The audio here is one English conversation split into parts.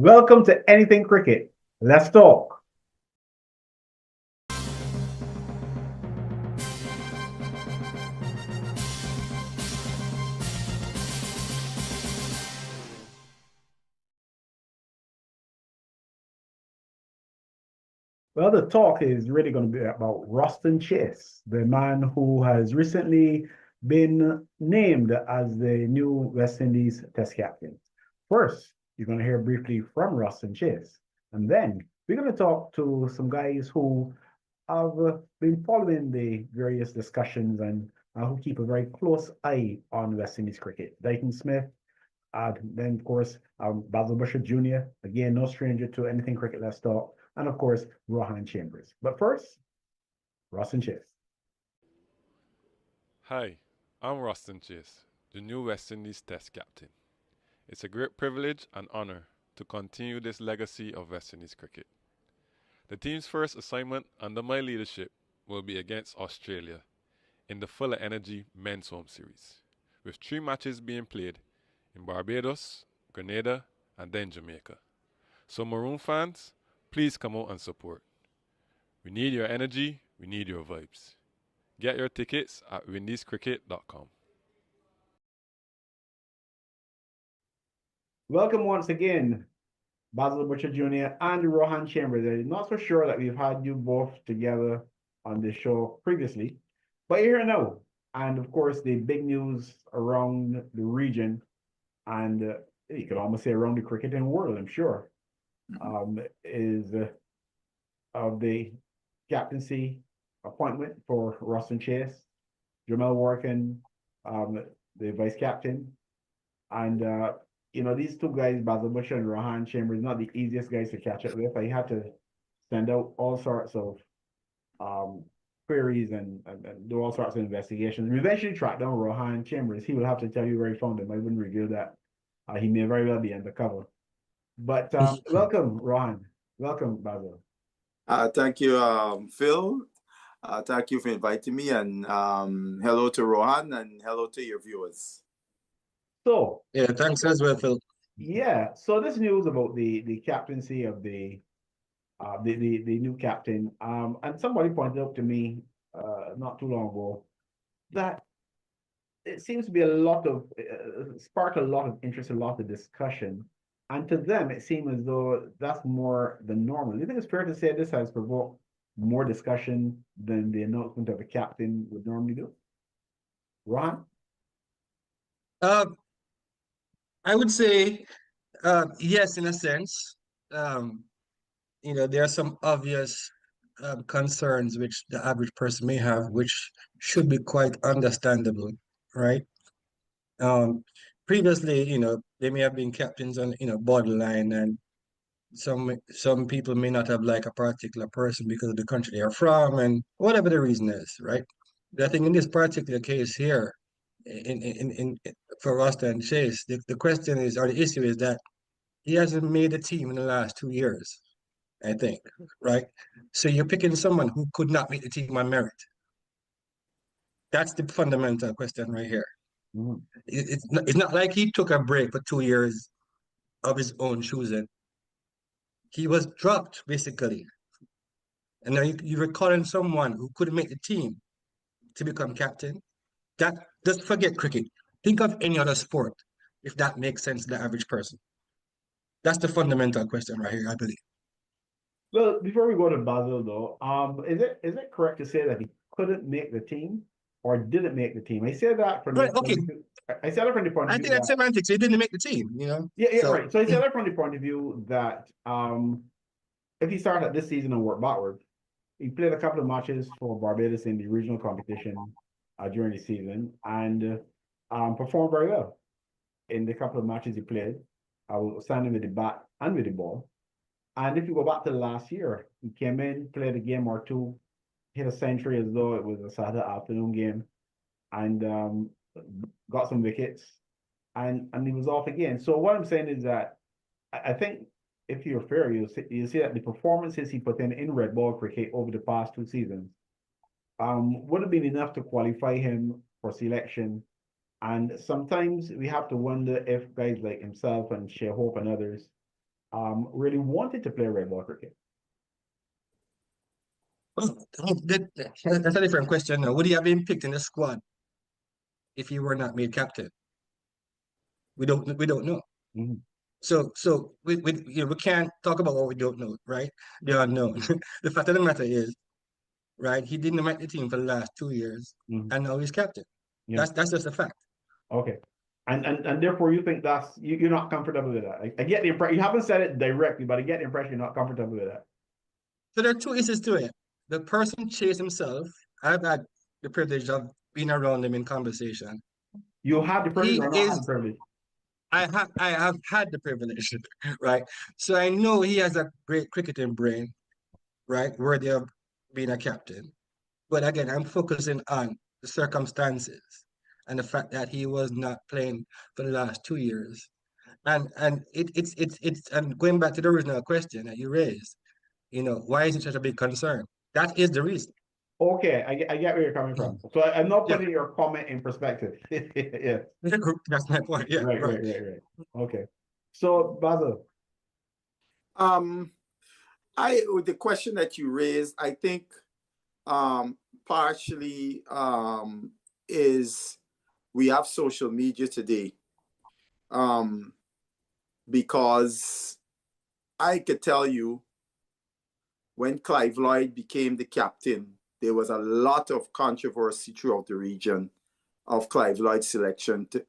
Welcome to Anything Cricket. Let's talk. Well, the talk is really going to be about Roston Chase, the man who has recently been named as the new West Indies Test captain. First, you're going to hear briefly from Roston Chase, and then we're going to talk to some guys who have been following the various discussions and who keep a very close eye on West Indies cricket. Deighton Smith, then, of course, Basil Butcher Jr., again, no stranger to anything cricket, let's talk. And, of course, Rohan Chambers. But first, Roston Chase. Hi, I'm Roston Chase, the new West Indies Test captain. It's a great privilege and honor to continue this legacy of West Indies cricket. The team's first assignment under my leadership will be against Australia in the Fuller Energy Men's Home Series, with 3 matches being played in Barbados, Grenada, and then Jamaica. So Maroon fans, please come out and support. We need your energy, we need your vibes. Get your tickets at windiescricket.com. Welcome once again, Basil Butcher Jr. and Rohan Chambers. I'm not so sure that we've had you both together on the show previously, but you're here now. And, of course, the big news around the region and you could almost say around the cricketing world, I'm sure, is of the captaincy appointment for Roston Chase, Jamel Workin, the vice captain. And, these two guys, Basil Butcher and Rohan Chambers, not the easiest guys to catch up with. I had to send out all sorts of queries and do all sorts of investigations. We eventually tracked down Rohan Chambers. He will have to tell you where he found him. I wouldn't reveal that. He may very well be undercover. But welcome, Rohan. Welcome, Basil. Thank you, Phil. Thank you for inviting me, and hello to Rohan, and hello to your viewers. So, Yeah, thanks as well, Phil. yeah, so this news about the captaincy of the new captain, and somebody pointed out to me not too long ago that it seems to be a lot of spark a lot of interest, a lot of discussion, and to them it seems as though that's more the normal. Do you think it's fair to say this has provoked more discussion than the announcement of a captain would normally do? Ron? Uh, I would say yes, in a sense. There are some obvious concerns which the average person may have, which should be quite understandable, right? Um, Previously, they may have been captains on, borderline, and some people may not have like a particular person because of the country they are from and whatever the reason is, right? But I think in this particular case here, in for Roston Chase, the question is, or the issue is that he hasn't made a team in the last 2 years, I think, right? So you're picking someone who could not make the team on merit. That's the fundamental question right here. Mm-hmm. It's not like he took a break for 2 years of his own choosing. He was dropped basically, and now you're calling someone who couldn't make the team to become captain. That just forget cricket. Think of any other sport, if that makes sense to the average person. That's the fundamental question right here, I believe. Well, before we go to Basil, though, is it correct to say that he couldn't make the team or didn't make the team? I say that from the Right, okay. I say that from the point I of think view that's that semantics. He didn't make the team. yeah, right. So I say that from the point of view that if he started this season and worked backward, he played a couple of matches for Barbados in the regional competition during the season and performed very well in the couple of matches he played. I was standing with the bat and with the ball. And if you go back to the last year, he came in, played a game or two, hit a century as though it was a Saturday afternoon game, and got some wickets, and he was off again. So what I'm saying is that I think if you're fair, you see that the performances he put in red ball cricket over the past 2 seasons would have been enough to qualify him for selection. And sometimes we have to wonder if guys like himself and Shea Hope and others really wanted to play red ball cricket? Oh, that's a different question now. Would he have been picked in the squad if he were not made captain? We don't know. Mhm. So we can't talk about what we don't know, right? The unknown. The fact of the matter is, right, he didn't make the team for the last 2 years, Mhm. and now he's captain. Yeah. That's just a fact. Okay. And therefore you think you're not comfortable with that. I get the impression you haven't said it directly, but I get the impression you're not comfortable with that. So there are two issues to it. The person Chase himself, I've had the privilege of being around him in conversation. You have the privilege He or not have the is privilege? I have had the privilege, right? So I know he has a great cricketing brain, right? Worthy of being a captain. But again, I'm focusing on the circumstances and the fact that he was not playing for the last 2 years. And it's and going back to the original question that you raised, why is it such a big concern? That is the reason. Okay, I get where you're coming Mm. from. So I'm not Yeah, putting your comment in perspective. Yeah. that's my point. Yeah, Right, right. right, right, right. Okay. So Basil. Um, with the question that you raised, I think partially is we have social media today. Because I could tell you when Clive Lloyd became the captain, there was a lot of controversy throughout the region of Clive Lloyd's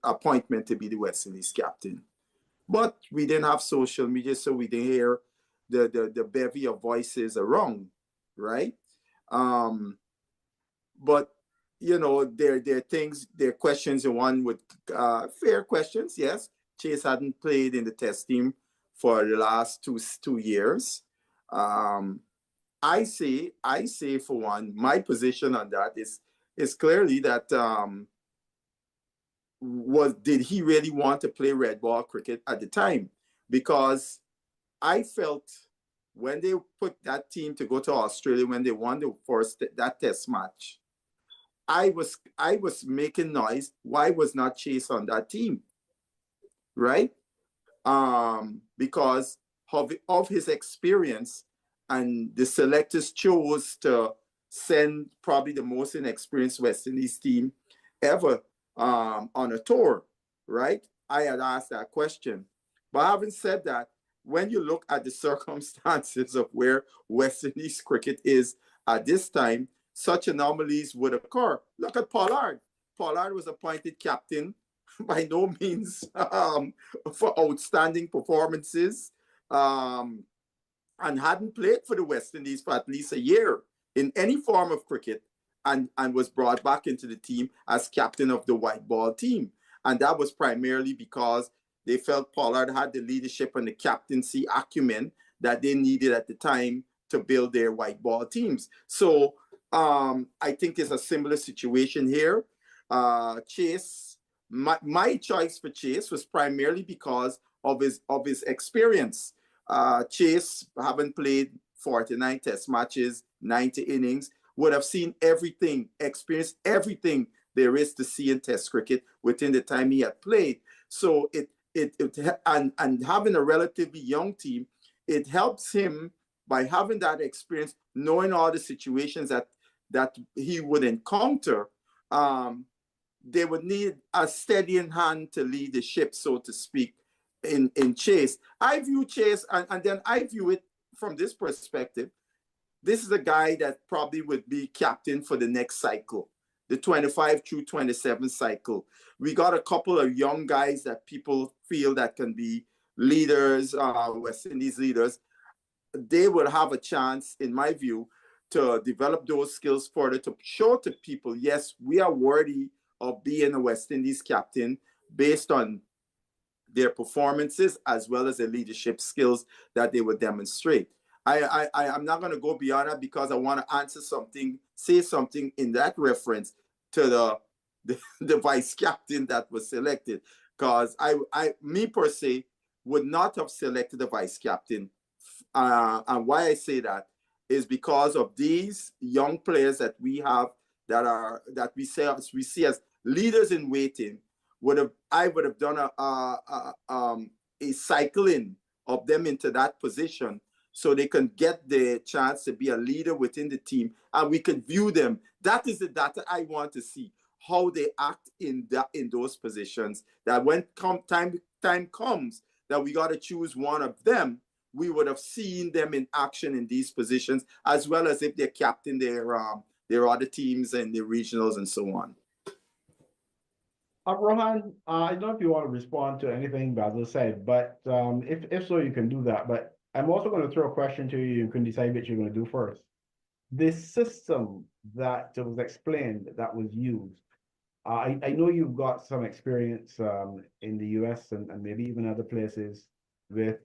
appointment to be the West Indies captain. But we didn't have social media, so we didn't hear the bevy of voices around, right? But there are things, there are questions, and one with fair questions. Yes, Chase hadn't played in the test team for the last two years. I say for one, my position on that is clearly that did he really want to play red ball cricket at the time? Because I felt when they put that team to go to Australia, when they won that test match, I was making noise. Why was not Chase on that team? Right? Because of his experience, and the selectors chose to send probably the most inexperienced West Indies team ever on a tour, right? I had asked that question. But having said that, when you look at the circumstances of where West Indies cricket is at this time, such anomalies would occur. Look at Pollard. Pollard was appointed captain by no means for outstanding performances, and hadn't played for the West Indies for at least a year in any form of cricket, and was brought back into the team as captain of the white ball team. And that was primarily because they felt Pollard had the leadership and the captaincy acumen that they needed at the time to build their white ball teams. So I think it's a similar situation here. Chase, my choice for Chase was primarily because of his experience. Chase, having played 49 test matches, 90 innings, would have seen everything, experienced everything there is to see in test cricket within the time he had played. So and having a relatively young team, it helps him by having that experience, knowing all the situations that he would encounter. They would need a steadying hand to lead the ship, so to speak, in Chase. I view Chase, and then I view it from this perspective. This is a guy that probably would be captain for the next cycle, the 25 through 27 cycle. We got a couple of young guys that people feel that can be leaders, West Indies leaders. They would have a chance, in my view, to develop those skills further, to show to people, yes, we are worthy of being a West Indies captain based on their performances as well as the leadership skills that they would demonstrate. I'm not going to go beyond that because I want to say something in that reference to the vice captain that was selected. Because me per se would not have selected the vice captain. And why I say that is because of these young players that we have that we see as leaders in waiting. I would have done a cycling of them into that position so they can get the chance to be a leader within the team, and we can view them. That is the data I want to see, how they act in those positions, that when time comes that we got to choose one of them, we would have seen them in action in these positions, as well as if they're captain their other teams and the regionals and so on. Rohan, I don't know if you want to respond to anything Basil said, but if so, you can do that. But I'm also going to throw a question to you. You can decide which you're going to do first. The system that was explained, that was used, I know you've got some experience in the US and maybe even other places with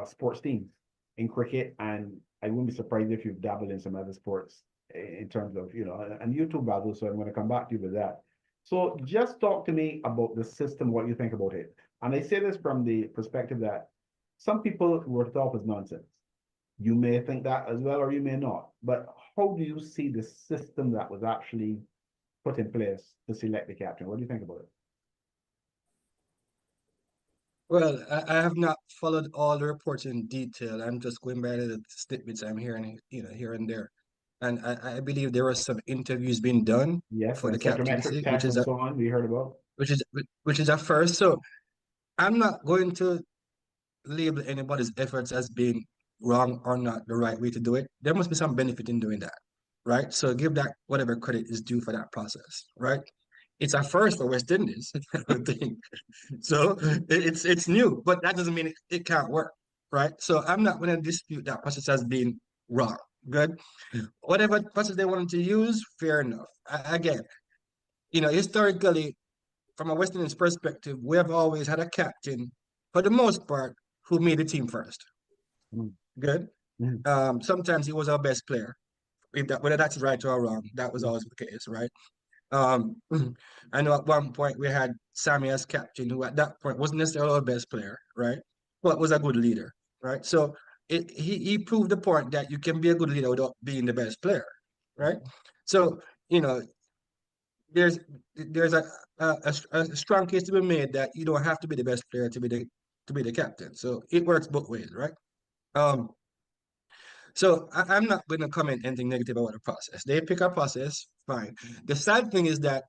sports teams in cricket, and I wouldn't be surprised if you've dabbled in some other sports in terms of, and you too, Basil, so I'm going to come back to you with that. So just talk to me about the system, what you think about it. And I say this from the perspective that some people wrote it off as nonsense. You may think that as well, or you may not. But how do you see the system that was actually put in place to select the captain? What do you think about it? Well, I have not followed all the reports in detail. I'm just going by the snippets I'm hearing, here and there. And I believe there were some interviews being done Yes, for the and psychometric captaincy, which tests is and so on, we heard about. which is a first. So I'm not going to label anybody's efforts as being wrong or not the right way to do it. There must be some benefit in doing that, right? So give that whatever credit is due for that process, right? It's a first for West Indies, I think. So it's new, but that doesn't mean it can't work, right? So I'm not going to dispute that process as being wrong. Good. Whatever process they wanted to use, fair enough. Again, historically, from a West Indies perspective, we have always had a captain, for the most part, who made the team first. Mm. Good. Sometimes he was our best player. Whether that's right or wrong, that was always the case, right? I know at one point we had Sammy as captain, who at that point wasn't necessarily our best player, right? But was a good leader, right? So he proved the point that you can be a good leader without being the best player, right? So, there's a strong case to be made that you don't have to be the best player to be the captain. So it works both ways, right? So I'm not going to comment anything negative about the process. They pick a process, fine. The sad thing is that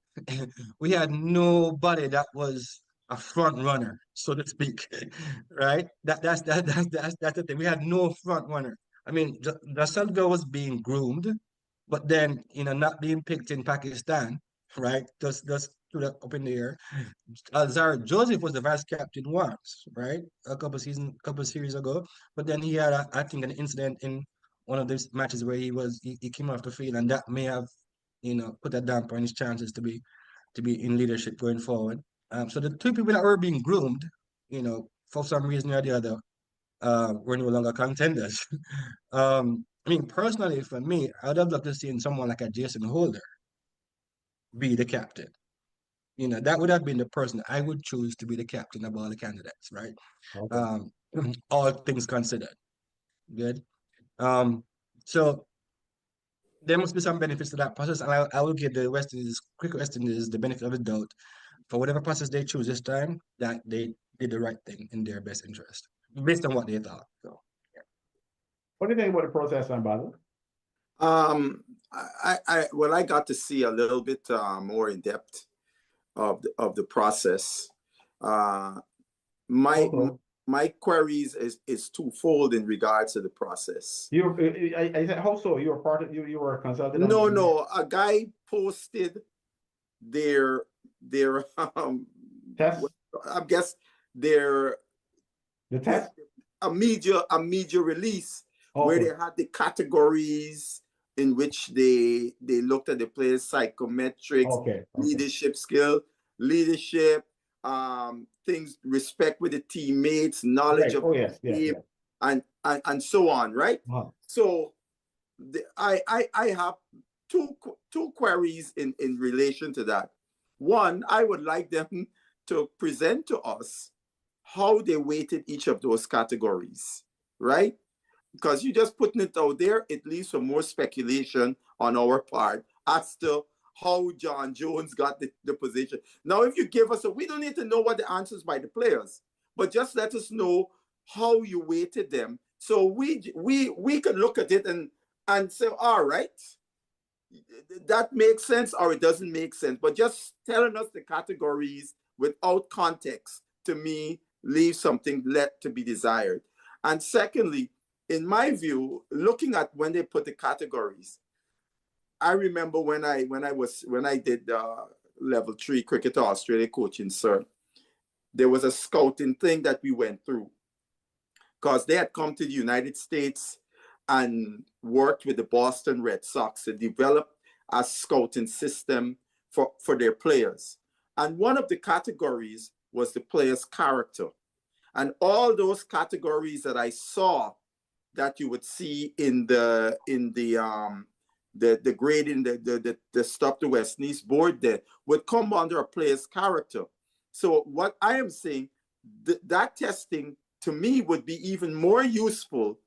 we had nobody that was a front runner, so to speak, right? That's the thing. We had no front runner. I mean, Jasalga was being groomed, but then not being picked in Pakistan, right? Just threw that up in the air. Zara Joseph was the vice captain once, right? A couple series ago, but then he had, I think, an incident in one of these matches where he came off the field, and that may have, put a damper on his chances to be in leadership going forward. So the two people that were being groomed, for some reason or the other, were no longer contenders. I mean, personally, for me, I would have loved to see someone like a Jason Holder be the captain. That would have been the person I would choose to be the captain of all the candidates, right? Okay. All things considered. Good. So there must be some benefits to that process, and I will give the Cricket West Indies the benefit of the doubt for whatever process they choose this time, that they did the right thing in their best interest, based on what they thought. So, yeah. What do you think about the process, Basil? I got to see a little bit more in depth of the process. My queries is twofold in regards to the process. I said, how so? You were part of you were a consultant? No, a guy posted their test. I guess the test. A media release where they had the categories in which they looked at the players' psychometrics, leadership skill, things, respect with the teammates, knowledge of the game, and so on, right? So I have two queries in relation to that. One, I would like them to present to us how they weighted each of those categories, right? Because you just putting it out there, it leaves for more speculation on our part as to how John Jones got the position. Now, if you give us we don't need to know what the answers by the players, but just let us know how you weighted them. So we could look at it and say, all right, that makes sense or it doesn't make sense. But just telling us the categories without context, to me, leaves something left to be desired. And secondly, in my view, looking at when they put the categories, I remember when I did level 3 Cricket Australia coaching, sir, there was a scouting thing that we went through because they had come to the United States and worked with the Boston Red Sox to develop a scouting system for their players. And one of the categories was the player's character. And all those categories that I saw that you would see in the grading, the stuff the West Indies board there would come under a player's character. So what I am saying, that testing to me would be even more useful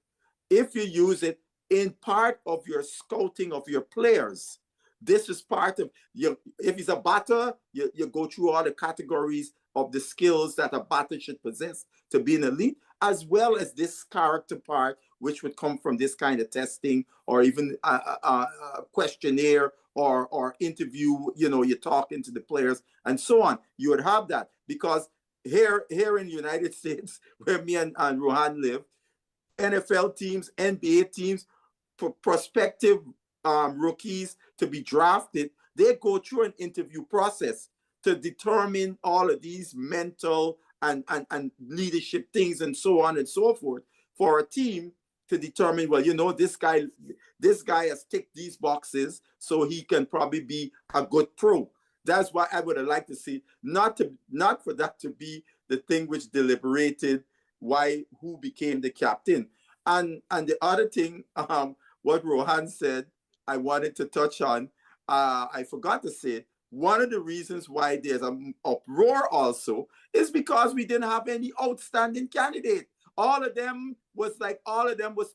if you use it in part of your scouting of your players. This is part of your, if he's a batter, you go through all the categories of the skills that a batter should possess to be an elite, as well as this character part, which would come from this kind of testing, or even a questionnaire or interview, you're talking to the players and so on. You would have that because here in the United States, where me and Rohan live, NFL teams, NBA teams, prospective rookies to be drafted, they go through an interview process to determine all of these mental and leadership things and so on and so forth for a team to determine, well, this guy has ticked these boxes, so he can probably be a good pro. That's why I would have liked to see, not for that to be the thing which deliberated who became the captain. And the other thing, what Rohan said, I wanted to touch on, I forgot to say, one of the reasons why there's an uproar also is because we didn't have any outstanding candidate. All of them was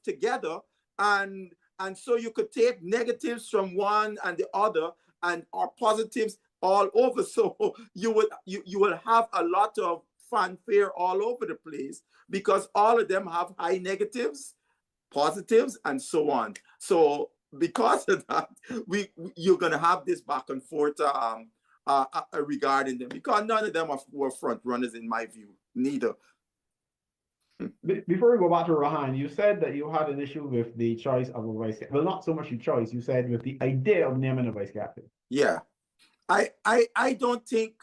together, and so you could take negatives from one and the other or positives all over. So you will have a lot of fanfare all over the place because all of them have high negatives, positives, and so on. So because of that, you're going to have this back and forth regarding them, because none of them were front runners in my view, neither. Before we go back to Rohan, you said that you had an issue with the choice of a vice captain. Well, not so much your choice, you said with the idea of naming a vice captain. Yeah. I don't think,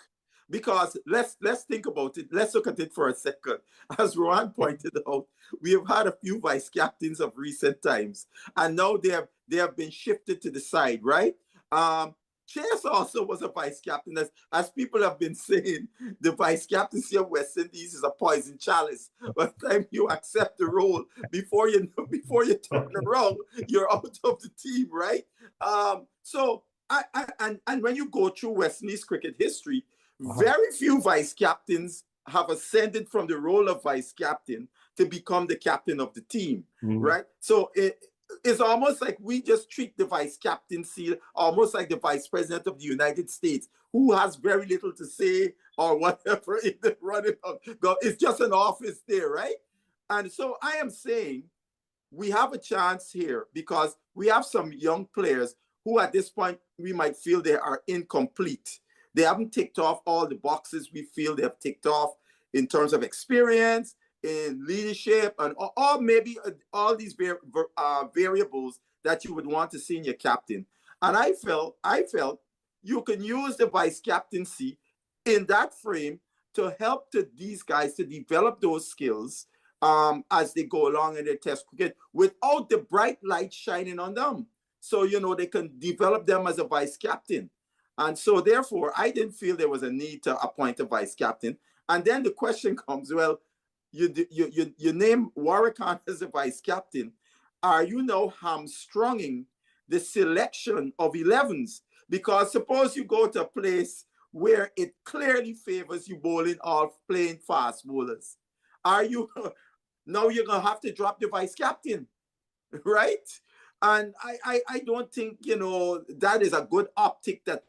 because let's think about it. Let's look at it for a second. As Rohan pointed out, we have had a few vice captains of recent times, and now they have been shifted to the side, right? Chase also was a vice captain. As people have been saying, the vice captaincy of West Indies is a poison chalice. By the time you accept the role, before you turn around, you're out of the team, right? So and when you go through West Indies cricket history, very few vice captains have ascended from the role of vice captain to become the captain of the team, right? So it's almost like we just treat the vice captaincy almost like the vice president of the United States, who has very little to say or whatever in the running of. It's just an office there, right? And so I am saying we have a chance here because we have some young players who at this point we might feel they are incomplete. They haven't ticked off all the boxes we feel they have ticked off in terms of experience, in leadership, and or maybe all these variables that you would want to see in your captain. And I felt you can use the vice captaincy in that frame to help these guys to develop those skills as they go along in their test cricket without the bright light shining on them. So, they can develop them as a vice captain. And so, therefore, I didn't feel there was a need to appoint a vice captain. And then the question comes, well, you name Warwick Khan as a vice captain. Are you now hamstringing the selection of 11s? Because suppose you go to a place where it clearly favors you bowling or playing fast bowlers. Are you now you're going to have to drop the vice captain, right? And I don't think, that is a good optic that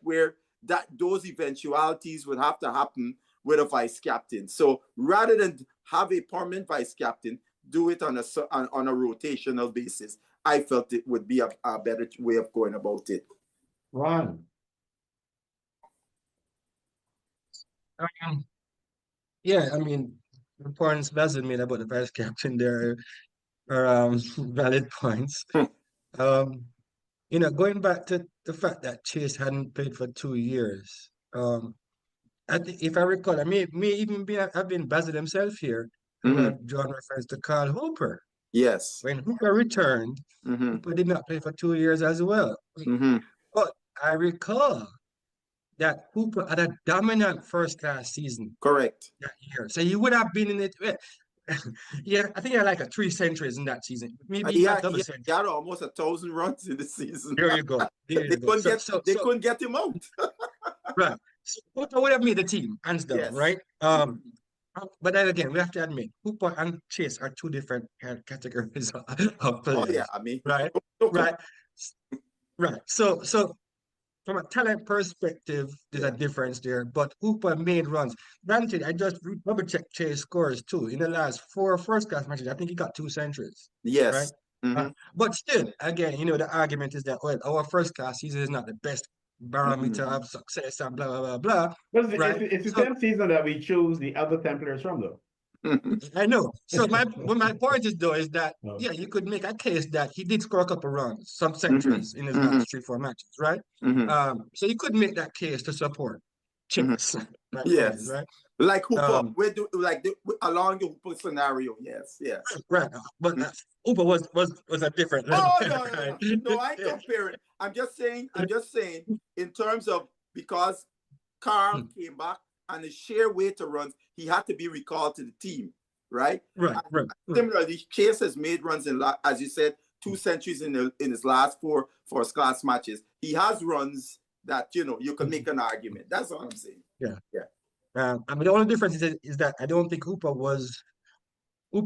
those eventualities would have to happen with a vice captain. So rather than have a permanent vice captain, do it on a rotational basis. I felt it would be a better way of going about it. Ron. Yeah, I mean, the points Basil made about the vice captain there are valid points. Going back to the fact that Chase hadn't played for 2 years, I think if I recall, I may even have been Basil himself here who had drawn reference to Carl Hooper. Yes. When Hooper returned, Hooper did not play for 2 years as well. But I recall that Hooper had a dominant first-class season. Correct. That year. So he would have been in it. Yeah, I think he had like 3 centuries in that season. Maybe he had double centuries. He had almost 1,000 runs in the season. There you go. They couldn't get him out. Right. So Hooper would have made the team, hands down, Yes. right? But then again, we have to admit, Hooper and Chase are 2 different categories of players. Oh yeah, I mean, right, right. So from a talent perspective, there's a difference there. But Hooper made runs. Granted, I just double checked Chase scores too. In the last 4 first-class matches, I think he got 2 centuries. Yes. Right? But still, again, the argument is that, well, our first-class season is not the best barometer of success and blah, blah, blah, blah. But right? it's the same season that we choose the other 10 players from, though. I know. So my point is, though, is that, yeah, you could make a case that he did score a couple runs, some centuries in his last 3-4 matches, right? So you could make that case to support Chase. Yes. Right? Like Hooper, along the Hooper scenario, yes. Right. But Hooper was a different level. Oh, no, I compare it. I'm just saying, in terms of, because Carl came back and the sheer weight of runs, he had to be recalled to the team, right? Right. Similarly, Chase has made runs in, as you said, 2 centuries in his last 4 first-class matches. He has runs that, you can make an argument. That's all I'm saying. Yeah. I mean, the only difference is that I don't think Hooper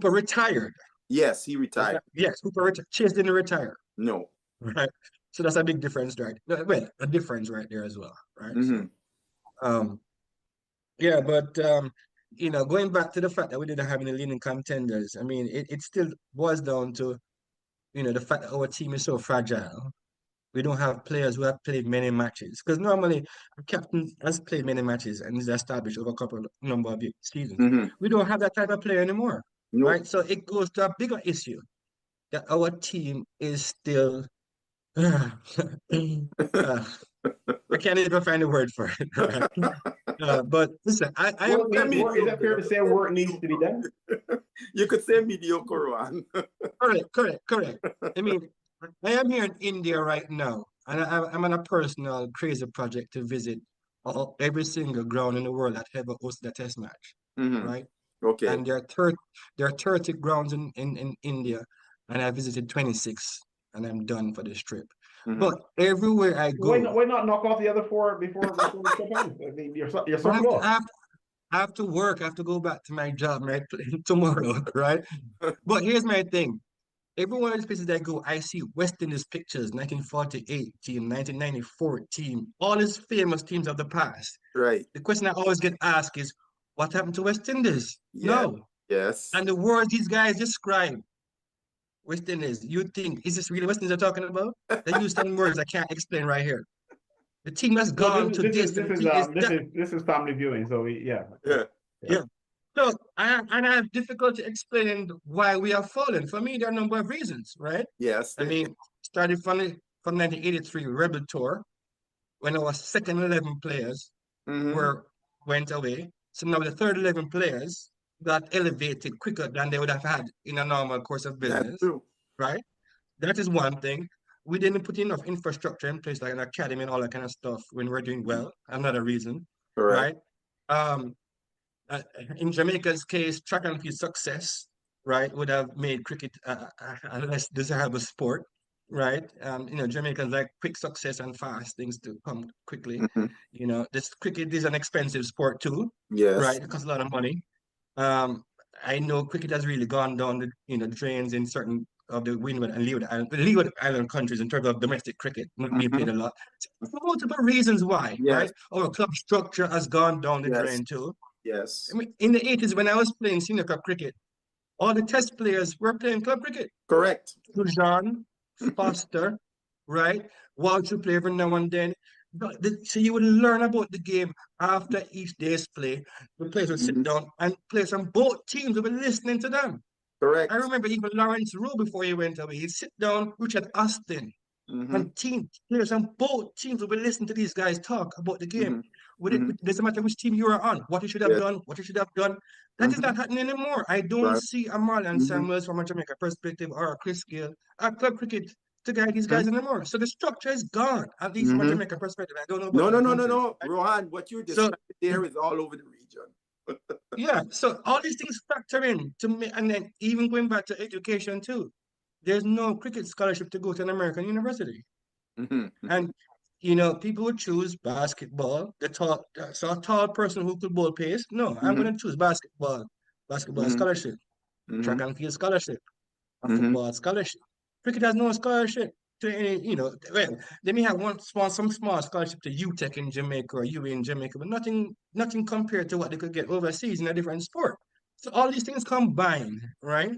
retired. Yes, he retired. Yes, Hooper retired. Chase didn't retire. No. Right. So that's a big difference, right? Well, a difference right there as well, right? So, yeah, but going back to the fact that we didn't have any leading contenders, I mean, it still boils down to, the fact that our team is so fragile. We don't have players who have played many matches. Because normally a captain has played many matches and is established over a number of seasons. We don't have that type of player anymore. Nope. Right? So it goes to a bigger issue that our team is still I can't even find a word for it. Right? But listen, I am. Is that fair to say work needs to be done? You could say mediocre one. Correct. I mean, I am here in India right now, and I'm on a personal crazy project to visit every single ground in the world that ever hosted a test match. Right? Okay. And there are 30 grounds in India, and I visited 26. And I'm done for this trip. But everywhere I go, why not knock off the other 4 before the trip ends? I mean, you're so close. I have to work. I have to go back to my job right tomorrow, right? But here's my thing. Every one of these places that I go, I see West Indies pictures, 1948 team, 1994 team, all these famous teams of the past. Right. The question I always get asked is, what happened to West Indies? Yeah. No. Yes. And the words these guys describe, West Indies, you think, is this really West Indies they're talking about? They use some words I can't explain right here. The team has gone to this. This is family viewing, so Yeah. So I have difficulty explaining why we are falling. For me, there are a number of reasons, right? Yes. I mean, started from 1983 Rebel Tour, when our second 11 players went away. So now the third 11 players got elevated quicker than they would have had in a normal course of business. That's true. Right? That is one thing. We didn't put enough infrastructure in place, like an academy and all that kind of stuff when we're doing well. Another reason. Correct. Right? In Jamaica's case, track and field success, right, would have made cricket a less desirable sport, right? Jamaicans like quick success and fast things to come quickly. This cricket is an expensive sport too, yes, right? It costs a lot of money. I know cricket has really gone down the drains in certain of the Windward and Leeward Island countries in terms of domestic cricket, not being played a lot. For multiple reasons why, right? Our club structure has gone down the drain too. Yes. I mean, in the 80s, when I was playing senior club cricket, all the test players were playing club cricket. Correct. Sujan, Foster, right? Walter play every now and then. So you would learn about the game after each day's play. The players would sit down and players on both teams would be listening to them. I Correct. remember even Lawrence Rowe before he went away. He'd sit down, Richard Austin, Mm-hmm. and team players on both teams would be listening to these guys talk about the game. Mm-hmm. It doesn't matter which team you are on, what you should have Yes. done, what you should have done. That is Mm-hmm. not happening anymore. I don't Right. see a Marlon Mm-hmm. Samuels from a Jamaica perspective or a Chris Gill at club cricket to guide these guys anymore. So the structure is gone, at least from a Jamaica perspective. I don't know about other countries. No. Rohan, what you So described there is all over the region. yeah, so all these things factor in to me, and then even going back to education too. There's no cricket scholarship to go to an American university. Mm-hmm. And people would choose basketball, so a tall person who could bowl pace. No, I'm going to choose basketball Mm-hmm. scholarship, track Mm-hmm. and field scholarship, a Mm-hmm. football scholarship. Cricket has no scholarship to any, well, they may have some small scholarship to UTech in Jamaica or UA in Jamaica, but nothing compared to what they could get overseas in a different sport. So all these things combined, right,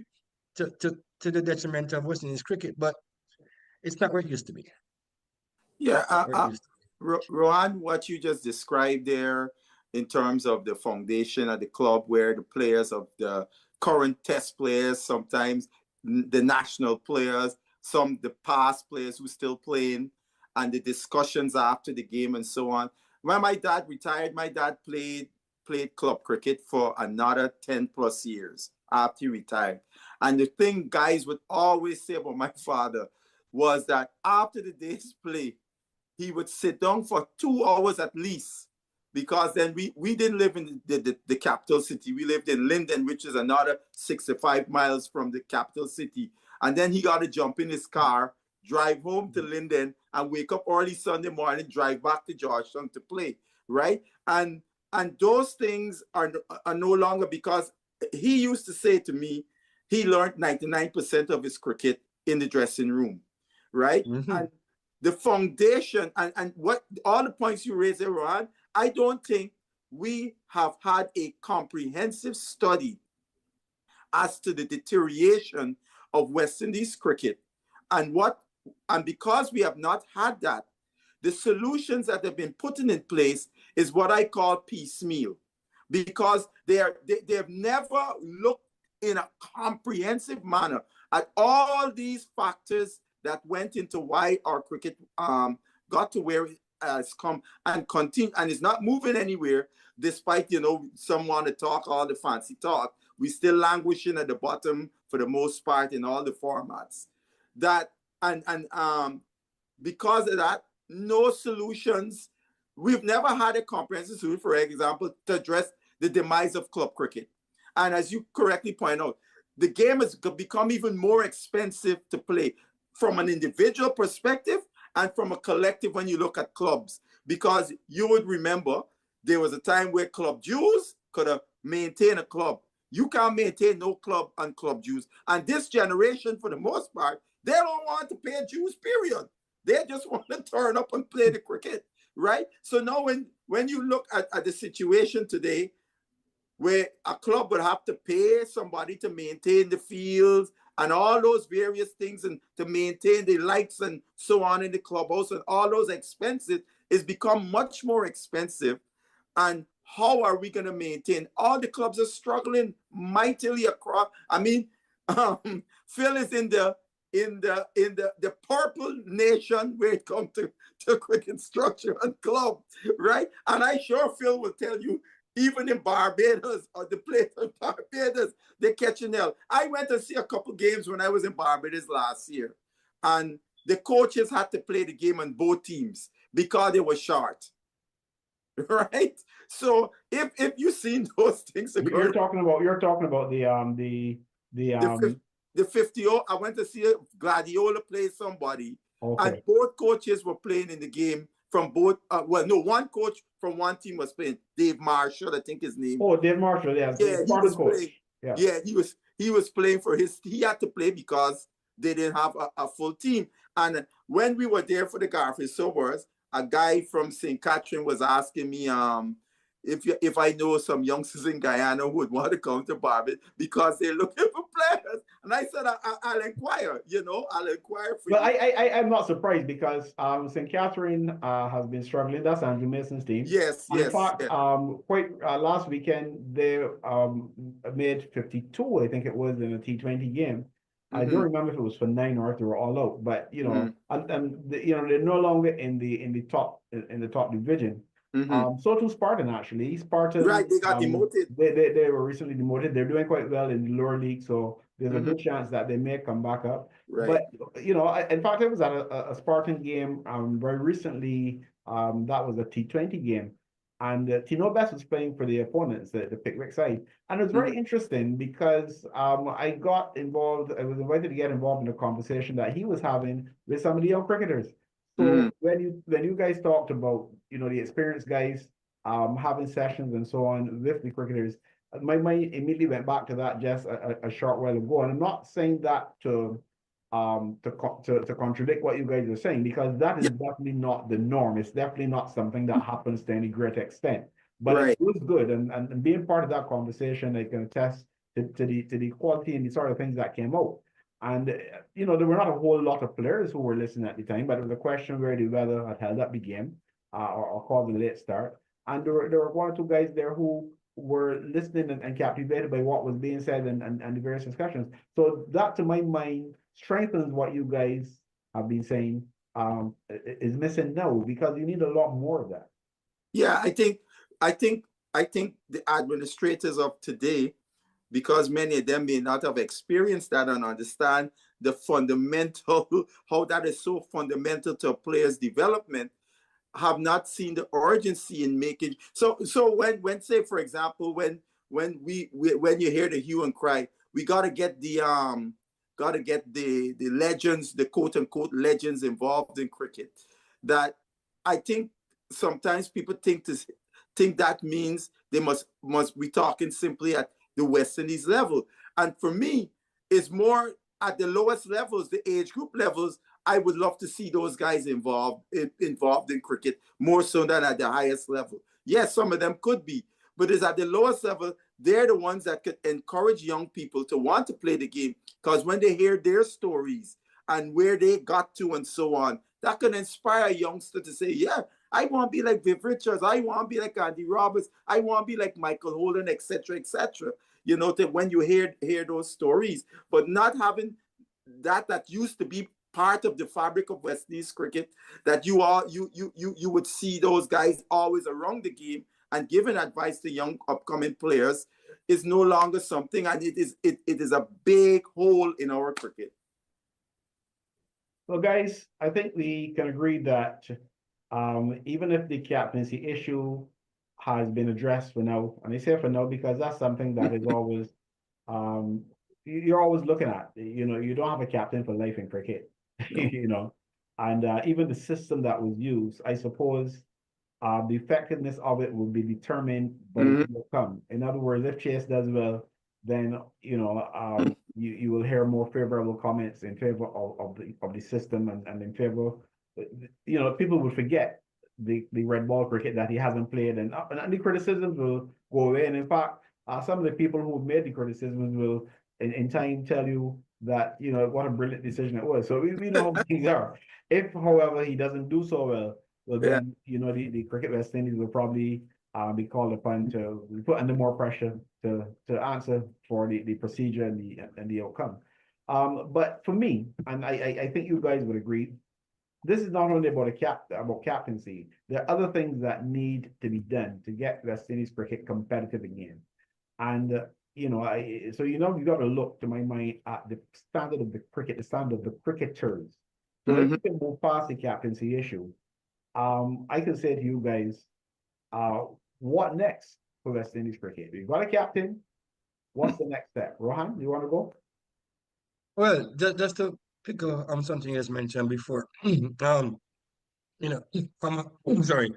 to the detriment of West Indies cricket, but it's not where it used to be. Yeah, Rohan, what you just described there in terms of the foundation of the club, where the players of the current test players, sometimes the national players, the past players who still playing, and the discussions after the game and so on. When my dad retired, my dad played club cricket for another 10 plus years after he retired. And the thing guys would always say about my father was that after the day's play, he would sit down for 2 hours at least, because then we didn't live in the capital city. We lived in Linden, which is another 65 miles from the capital city. And then he got to jump in his car, drive home to Linden, and wake up early Sunday morning, drive back to Georgetown to play, right? And those things are no longer, because he used to say to me, he learned 99% of his cricket in the dressing room, right? Mm-hmm. And the foundation and what all the points you raised there, Rohan, I don't think we have had a comprehensive study as to the deterioration of West Indies cricket. And because we have not had that, the solutions that have been put in place is what I call piecemeal, because they have never looked in a comprehensive manner at all these factors that went into why our cricket got to where it has come and continue, and is not moving anywhere, despite some want to talk all the fancy talk. We still languishing at the bottom for the most part in all the formats. That and because of that, no solutions. We've never had a comprehensive solution, for example, to address the demise of club cricket. And as you correctly point out, the game has become even more expensive to play from an individual perspective and from a collective when you look at clubs. Because you would remember there was a time where club dues could have maintained a club. You can't maintain no club on club dues. And this generation, for the most part, they don't want to pay dues, period. They just want to turn up and play the cricket, right? So now when you look at the situation today, where a club would have to pay somebody to maintain the fields and all those various things, and to maintain the lights and so on in the clubhouse, and all those expenses, is become much more expensive. And how are we going to maintain? All the clubs are struggling mightily across. I mean, Phil is in the purple nation where it comes to cricket structure and club, right? And I sure Phil will tell you, even in Barbados, or the place in Barbados, they're catching hell. I went to see a couple games when I was in Barbados last year, and the coaches had to play the game on both teams because they were short, right? So if you've seen those things, you're talking about the the 50. I went to see Gladiola play somebody, okay. And both coaches were playing in the game from both. One coach from one team was playing. Dave Marshall, I think his name. Oh, Dave Marshall, yeah, he was coach. playing. Yeah, he was playing for his. He had to play because they didn't have a full team. And when we were there for the Garfield Sobers, a guy from St. Catherine was asking me, if I know some youngsters in Guyana who would want to come to Barbados because they're looking for players. And I said, I'll inquire, I'll inquire for Well, you. I'm not surprised because St. Catherine has been struggling. That's Andrew Mason's team. Yes, And in yes. fact, Yeah. quite last weekend they made 52, I think it was, in a T20 game. I don't remember if it was for 9 or if they were all out, but they're no longer in the top division. So too Spartan actually. Spartan, Right, they got demoted. They were recently demoted. They're doing quite well in the lower league, so there's a good chance that they may come back up. Right. But in fact, I was at a Spartan game very recently. That was a T20 game, and Tino Best was playing for the opponents, the Pickwick side, and it was very interesting because I got involved. I was invited to get involved in a conversation that he was having with some of the young cricketers. So when you guys talked about the experienced guys having sessions and so on with the cricketers, my mind immediately went back to that just a short while ago. And I'm not saying that to contradict what you guys are saying, because that is definitely not the norm. It's definitely not something that happens to any great extent. But it was good, and being part of that conversation, I can attest to the quality and the sort of things that came out. And there were not a whole lot of players who were listening at the time, but it was a question where the weather had held up the game, or caused a late start. And there were one or two guys there who were listening and captivated by what was being said and the various discussions. So that, to my mind, strengthens what you guys have been saying is missing now, because you need a lot more of that. Yeah, I think the administrators of today, because many of them may not have experienced that and understand the fundamental, how that is so fundamental to a player's development, have not seen the urgency in making. So when say, for example, when you hear the hue and cry, we gotta get the legends, the quote unquote legends involved in cricket. That I think sometimes people think that means they must be talking simply at the West Indies level. And for me, it's more at the lowest levels, the age group levels. I would love to see those guys involved in cricket more so than at the highest level. Yes, some of them could be, but it's at the lowest level. They're the ones that could encourage young people to want to play the game, because when they hear their stories and where they got to and so on, that can inspire a youngster to say, yeah, I want to be like Viv Richards. I want to be like Andy Roberts. I want to be like Michael Holden, etc., etc. When you hear those stories, but not having that used to be part of the fabric of West Indies cricket, that you would see those guys always around the game and giving advice to young upcoming players, is no longer something, and it is a big hole in our cricket. Well, guys, I think we can agree that even if the captaincy issue has been addressed for now, and I say for now because that's something that is always you're always looking at. You don't have a captain for life in cricket. No. And even the system that was used, I suppose the effectiveness of it will be determined by the outcome. In other words, if Chase does well, then you will hear more favorable comments in favor of the system and in favor. People will forget the red ball cricket that he hasn't played, and the criticisms will go away. And in fact, some of the people who made the criticisms will in time tell you that what a brilliant decision it was. So we know how things are. If, however, he doesn't do so well, then the Cricket West Indies will probably be called upon to be put under more pressure to answer for the procedure and the outcome. But for me, and I think you guys would agree, this is not only about about captaincy. There are other things that need to be done to get West Indies cricket competitive again. And you got to look, to my mind, at the standard of the cricket, the standard of the cricketers. So if you can move past the captaincy issue, I can say to you guys, what next for West Indies cricket? We've got a captain. What's the next step? Rohan, you want to go? Well, just to pick up on something you just mentioned before, from sorry,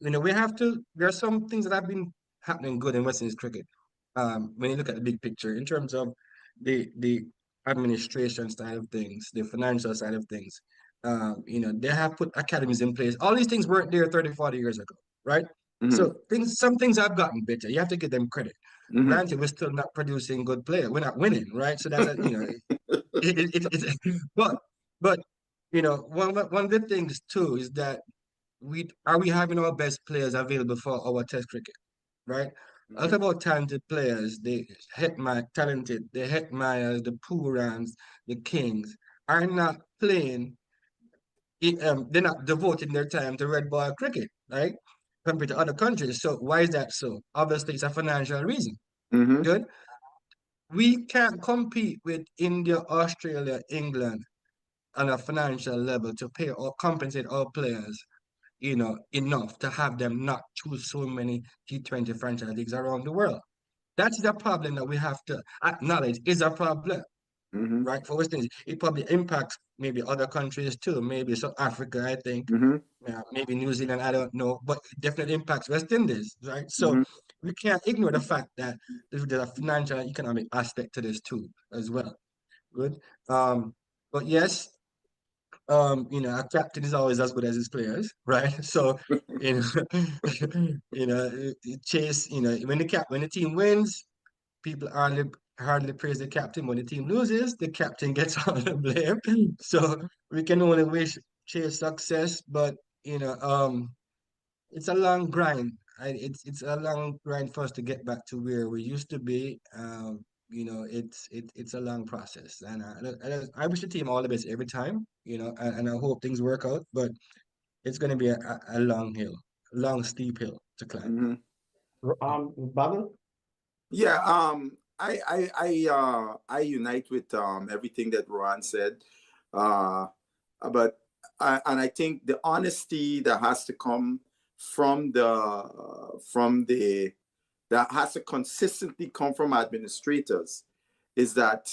we have to. There are some things that have been happening good in West Indies cricket. When you look at the big picture, in terms of the administration side of things, the financial side of things, they have put academies in place. All these things weren't there 30, 40 years ago, right? So some things have gotten better. You have to give them credit. Granted, we're still not producing good players. We're not winning, right? So that's but one of the things too is that we having our best players available for our test cricket, right? A lot of our talented players, the Hetmyers, the Purans, the Kings, are not playing. They're not devoting their time to red ball cricket, right? Compared to other countries. So why is that so? Obviously, it's a financial reason. Good. We can't compete with India, Australia, England on a financial level to pay or compensate our players, enough to have them not choose so many T20 franchise leagues around the world. That's the problem that we have to acknowledge is a problem, right? For West Indies, it probably impacts maybe other countries too, maybe South Africa, I think, maybe New Zealand, I don't know, but it definitely impacts West Indies, right? So we can't ignore the fact that there's a financial and economic aspect to this too, as well. Good. But yes, a captain is always as good as his players, right? So, you know, Chase, when the team wins, people hardly praise the captain. When the team loses, the captain gets all the blame. So we can only wish Chase success, but it's a long grind. It's a long grind for us to get back to where we used to be. It's a long process, and I wish the team all the best every time. And I hope things work out. But it's going to be a long hill, long steep hill to climb. Basil? Yeah, I unite with everything that Rohan said, but and I think the honesty that has to come from the that has to consistently come from administrators is that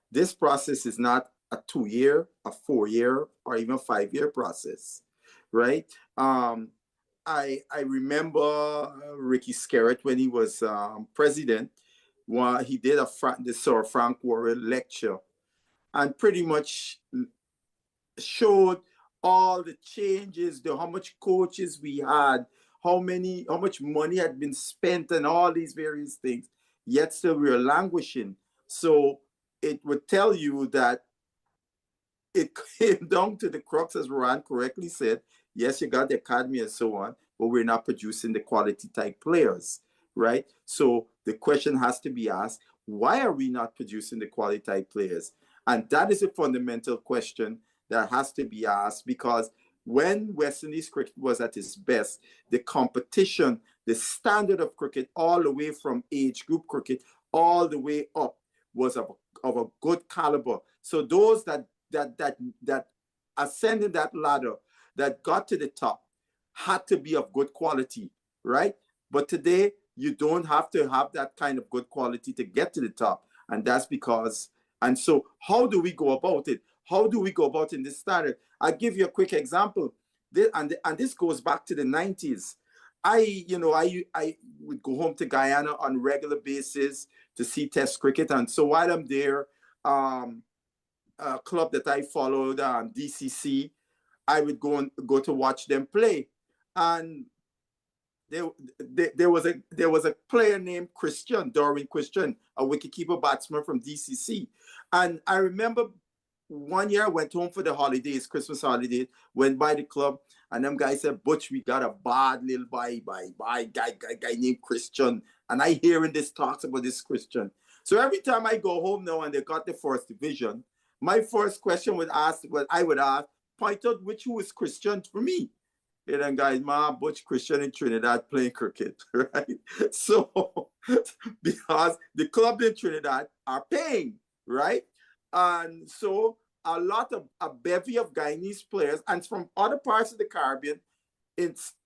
this process is not a 2-year, a 4-year, or even 5-year process, right? I remember Ricky Skerritt when he was president. He did the Sir Frank Warren lecture, and pretty much showed all the changes, how much coaches we had, how much money had been spent, and all these various things. Yet still we are languishing. So it would tell you that it came down to the crux, as Rohan correctly said. Yes, you got the academy and so on, but we're not producing the quality type players, right? So the question has to be asked, why are we not producing the quality type players? And that is a fundamental question that has to be asked, because when West Indies cricket was at its best, the competition, the standard of cricket, all the way from age group cricket all the way up, was of a good caliber. So those that ascended that ladder, that got to the top, had to be of good quality, right? But today, you don't have to have that kind of good quality to get to the top. And that's because, and so how do we go about it? How do we go about in this standard? I'll give you a quick example. And this goes back to the 90s. I would go home to Guyana on a regular basis to see test cricket. And so while I'm there, a club that I followed, DCC, I would go to watch them play. And there was a player named Darwin Christian, a wicketkeeper batsman from DCC. And I remember one year I went home for the holidays, Christmas holidays, went by the club, and them guys said, Butch, we got a bad little guy named Christian. And I hearing this talks about this Christian. So every time I go home now and they got the first division, my first question I would ask, point out who is Christian for me. And then guys, Butch Christian in Trinidad playing cricket, right? So because the club in Trinidad are paying, right? And so a bevy of Guyanese players and from other parts of the Caribbean,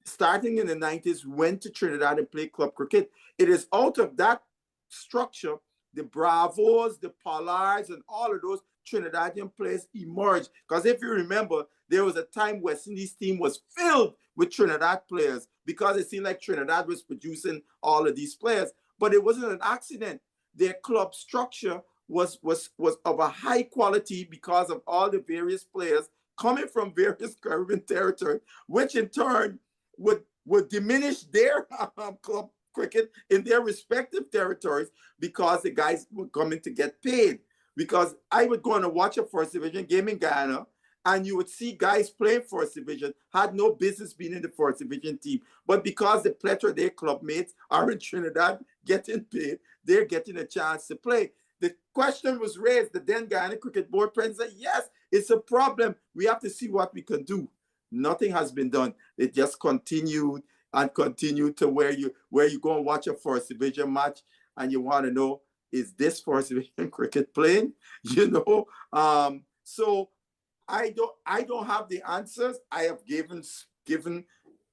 starting in the 90s, went to Trinidad and played club cricket. It is out of that structure, the Bravos, the Pollards, and all of those Trinidadian players emerged. Because if you remember, there was a time West Indies team was filled with Trinidad players because it seemed like Trinidad was producing all of these players. But it wasn't an accident. Their club structure was of a high quality because of all the various players coming from various Caribbean territory, which in turn would would diminish their club cricket in their respective territories because the guys were coming to get paid. Because I would go and watch a first division game in Guyana, and you would see guys playing first division had no business being in the first division team. But because the plethora of their club mates are in Trinidad getting paid, they're getting a chance to play. The question was raised, the then Guyana Cricket Board president said, yes, it's a problem. We have to see what we can do. Nothing has been done. It just continued and continued to where you go and watch a first division match and you want to know, is this first division cricket playing? You know, so I don't have the answers. I have given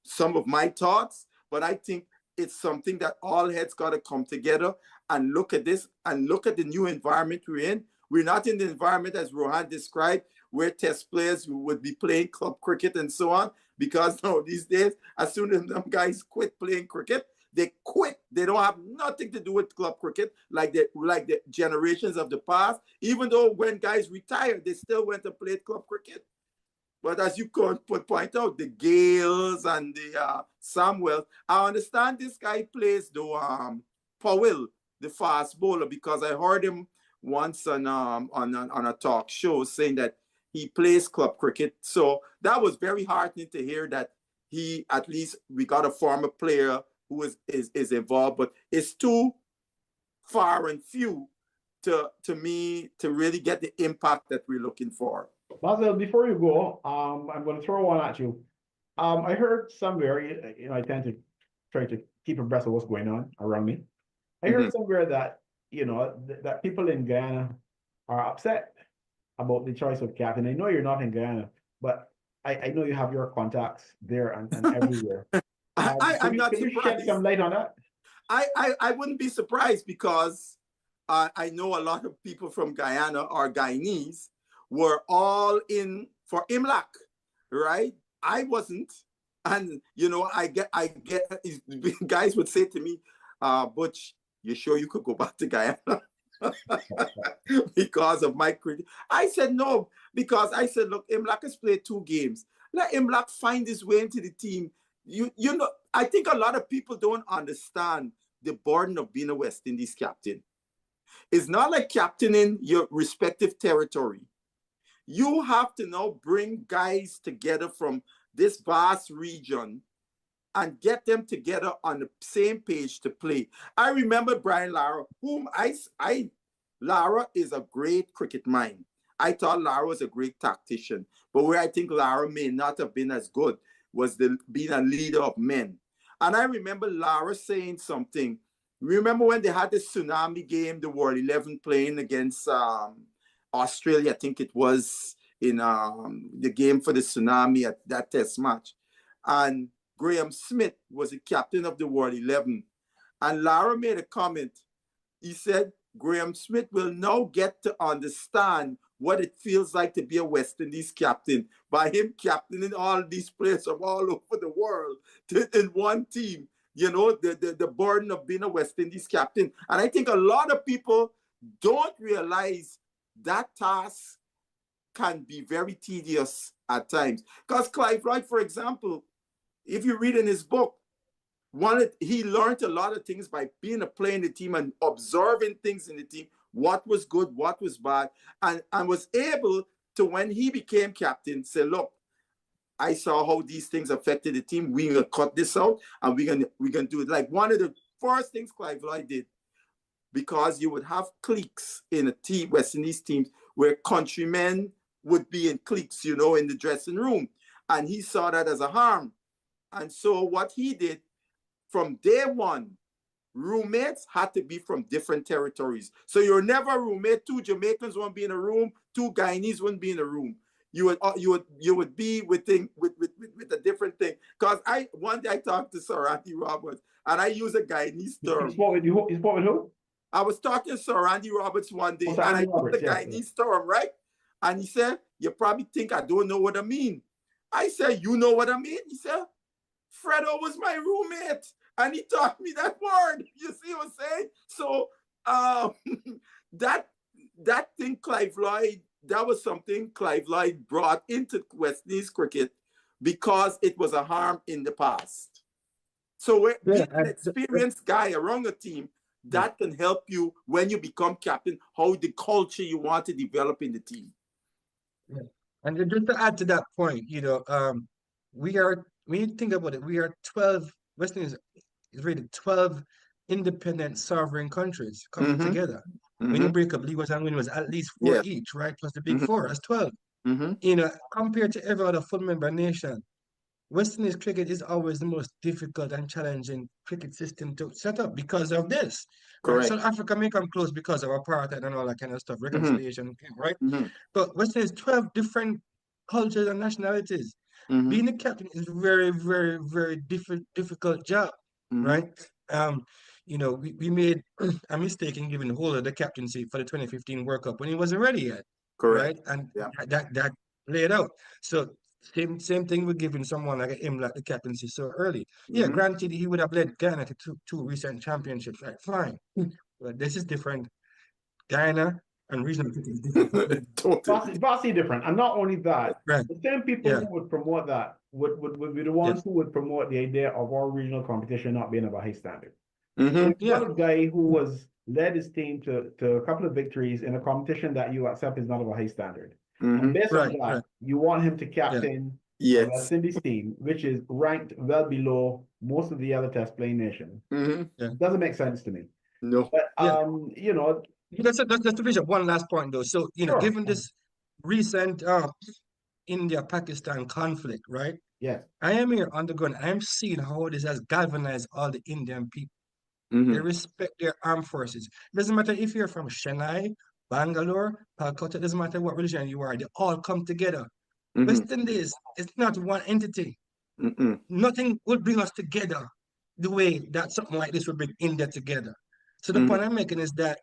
some of my thoughts, but I think it's something that all heads got to come together and look at this and look at the new environment we're in. We're not in the environment as Rohan described, where test players would be playing club cricket and so on, because now these days, as soon as them guys quit playing cricket, they quit. They don't have nothing to do with club cricket like the generations of the past. Even though when guys retired, they still went and played club cricket. But as you could point out, the Gales and the Samuel, I understand this guy plays the Powell, the fast bowler, because I heard him once on a talk show saying that he plays club cricket. So that was very heartening to hear that we got a former player who is involved, but it's too far and few to me to really get the impact that we're looking for. Basil, before you go, I'm going to throw one at you. I heard somewhere, I tend to try to keep abreast of what's going on around me. I heard somewhere that, that people in Guyana are upset about the choice of captain. I know you're not in Guyana, but I know you have your contacts there and everywhere. I'm not can you surprised. shed some light on that? I wouldn't be surprised because I know a lot of people from Guyana or Guyanese were all in for Imlach, right? I wasn't. And, I get guys would say to me, Butch, you sure you could go back to Guyana? Because of my critic. I said no, because I said, look, Imlach has played 2 games. Let Imlach find his way into the team. I think a lot of people don't understand the burden of being a West Indies captain. It's not like captaining your respective territory. You have to now bring guys together from this vast region and get them together on the same page to play. I remember Brian Lara, whom Lara is a great cricket mind. I thought Lara was a great tactician, but where I think Lara may not have been as good was being a leader of men. And I remember Lara saying something. Remember when they had the tsunami game, the World 11 playing against Australia, I think it was in the game for the tsunami at that test match. And Graham Smith was the captain of the World 11. And Lara made a comment. He said, Graham Smith will now get to understand what it feels like to be a West Indies captain by him captaining all these players from all over the world in one team. The burden of being a West Indies captain. And I think a lot of people don't realize that task can be very tedious at times. Because Clive Wright, for example, if you read in his book, he learned a lot of things by being a player in the team and observing things in the team, what was good, what was bad, and was able to, when he became captain, say, look, I saw how these things affected the team. We're going to cut this out, and we're gonna do it. Like one of the first things Clive Lloyd did, because you would have cliques in a team, West Indies teams, where countrymen would be in cliques, in the dressing room. And he saw that as a harm. And so what he did, from day one, roommates had to be from different territories. So you're never a roommate. 2 Jamaicans won't be in a room. 2 Guyanese wouldn't be in a room. You would be with a different thing. Because one day I talked to Sir Randy Roberts, and I use a Guyanese term. You spoke with who? I was talking to Sir Randy Roberts one day, and I used the Guyanese term, right? And he said, you probably think I don't know what I mean. I said, you know what I mean? He said, Fredo was my roommate, and he taught me that word. You see what I'm saying? So that thing, Clive Lloyd, that was something Clive Lloyd brought into West Indies cricket because it was a harm in the past. So being Yeah, an experienced guy around a team, that can help you when you become captain, how the culture you want to develop in the team. yeah. And then just to add to that point, we are, when you think about it, we are 12, West Indies is rated 12 independent sovereign countries coming Mm-hmm. together. When you Mm-hmm. break up Leeward and Windward, at least 4 Yes. each, right? Plus the big Mm-hmm. 4, that's 12. Mm-hmm. Compared to every other full member nation, West Indies cricket is always the most difficult and challenging cricket system to set up because of this, right? Correct. South Africa may come close because of apartheid and all that kind of stuff, Mm-hmm. reconciliation, right? Mm-hmm. But West Indies, 12 different cultures and nationalities. Mm-hmm. Being a captain is very, very, very difficult job, Mm-hmm. right? We made a mistake in giving Holder the captaincy for the 2015 World Cup when he wasn't ready yet, Correct. right? And Yeah. that laid out. So same thing with giving someone like him like the captaincy so early. Yeah, Mm-hmm. granted he would have led Ghana to two recent championships, right? Fine. But this is different. Ghana and regional cricket is different. Totally. Vastly different. And not only that, Right. the same people Yeah. who would promote that would be the ones who would promote the idea of our regional competition not being of a high standard. Mm-hmm. So you've Yeah. got a guy who was led his team to a couple of victories in a competition that you accept is not of a high standard. Mm-hmm. And based on Right. that, Right. you want him to captain a Yes. West Indies team, which is ranked well below most of the other test playing nations. Mm-hmm. Yeah. Doesn't make sense to me. No. But Yeah. That's the vision. One last point though. So, Sure. given this recent India-Pakistan conflict, right? Yes. I am here on the ground. I'm seeing how this has galvanized all the Indian people. They Mm-hmm. respect their armed forces. Doesn't matter if you're from Chennai, Bangalore, Calcutta, doesn't matter what religion you are, they all come together. Mm-hmm. West Indies is not one entity. Mm-mm. Nothing would bring us together the way that something like this would bring India together. So the Mm-hmm. point I'm making is that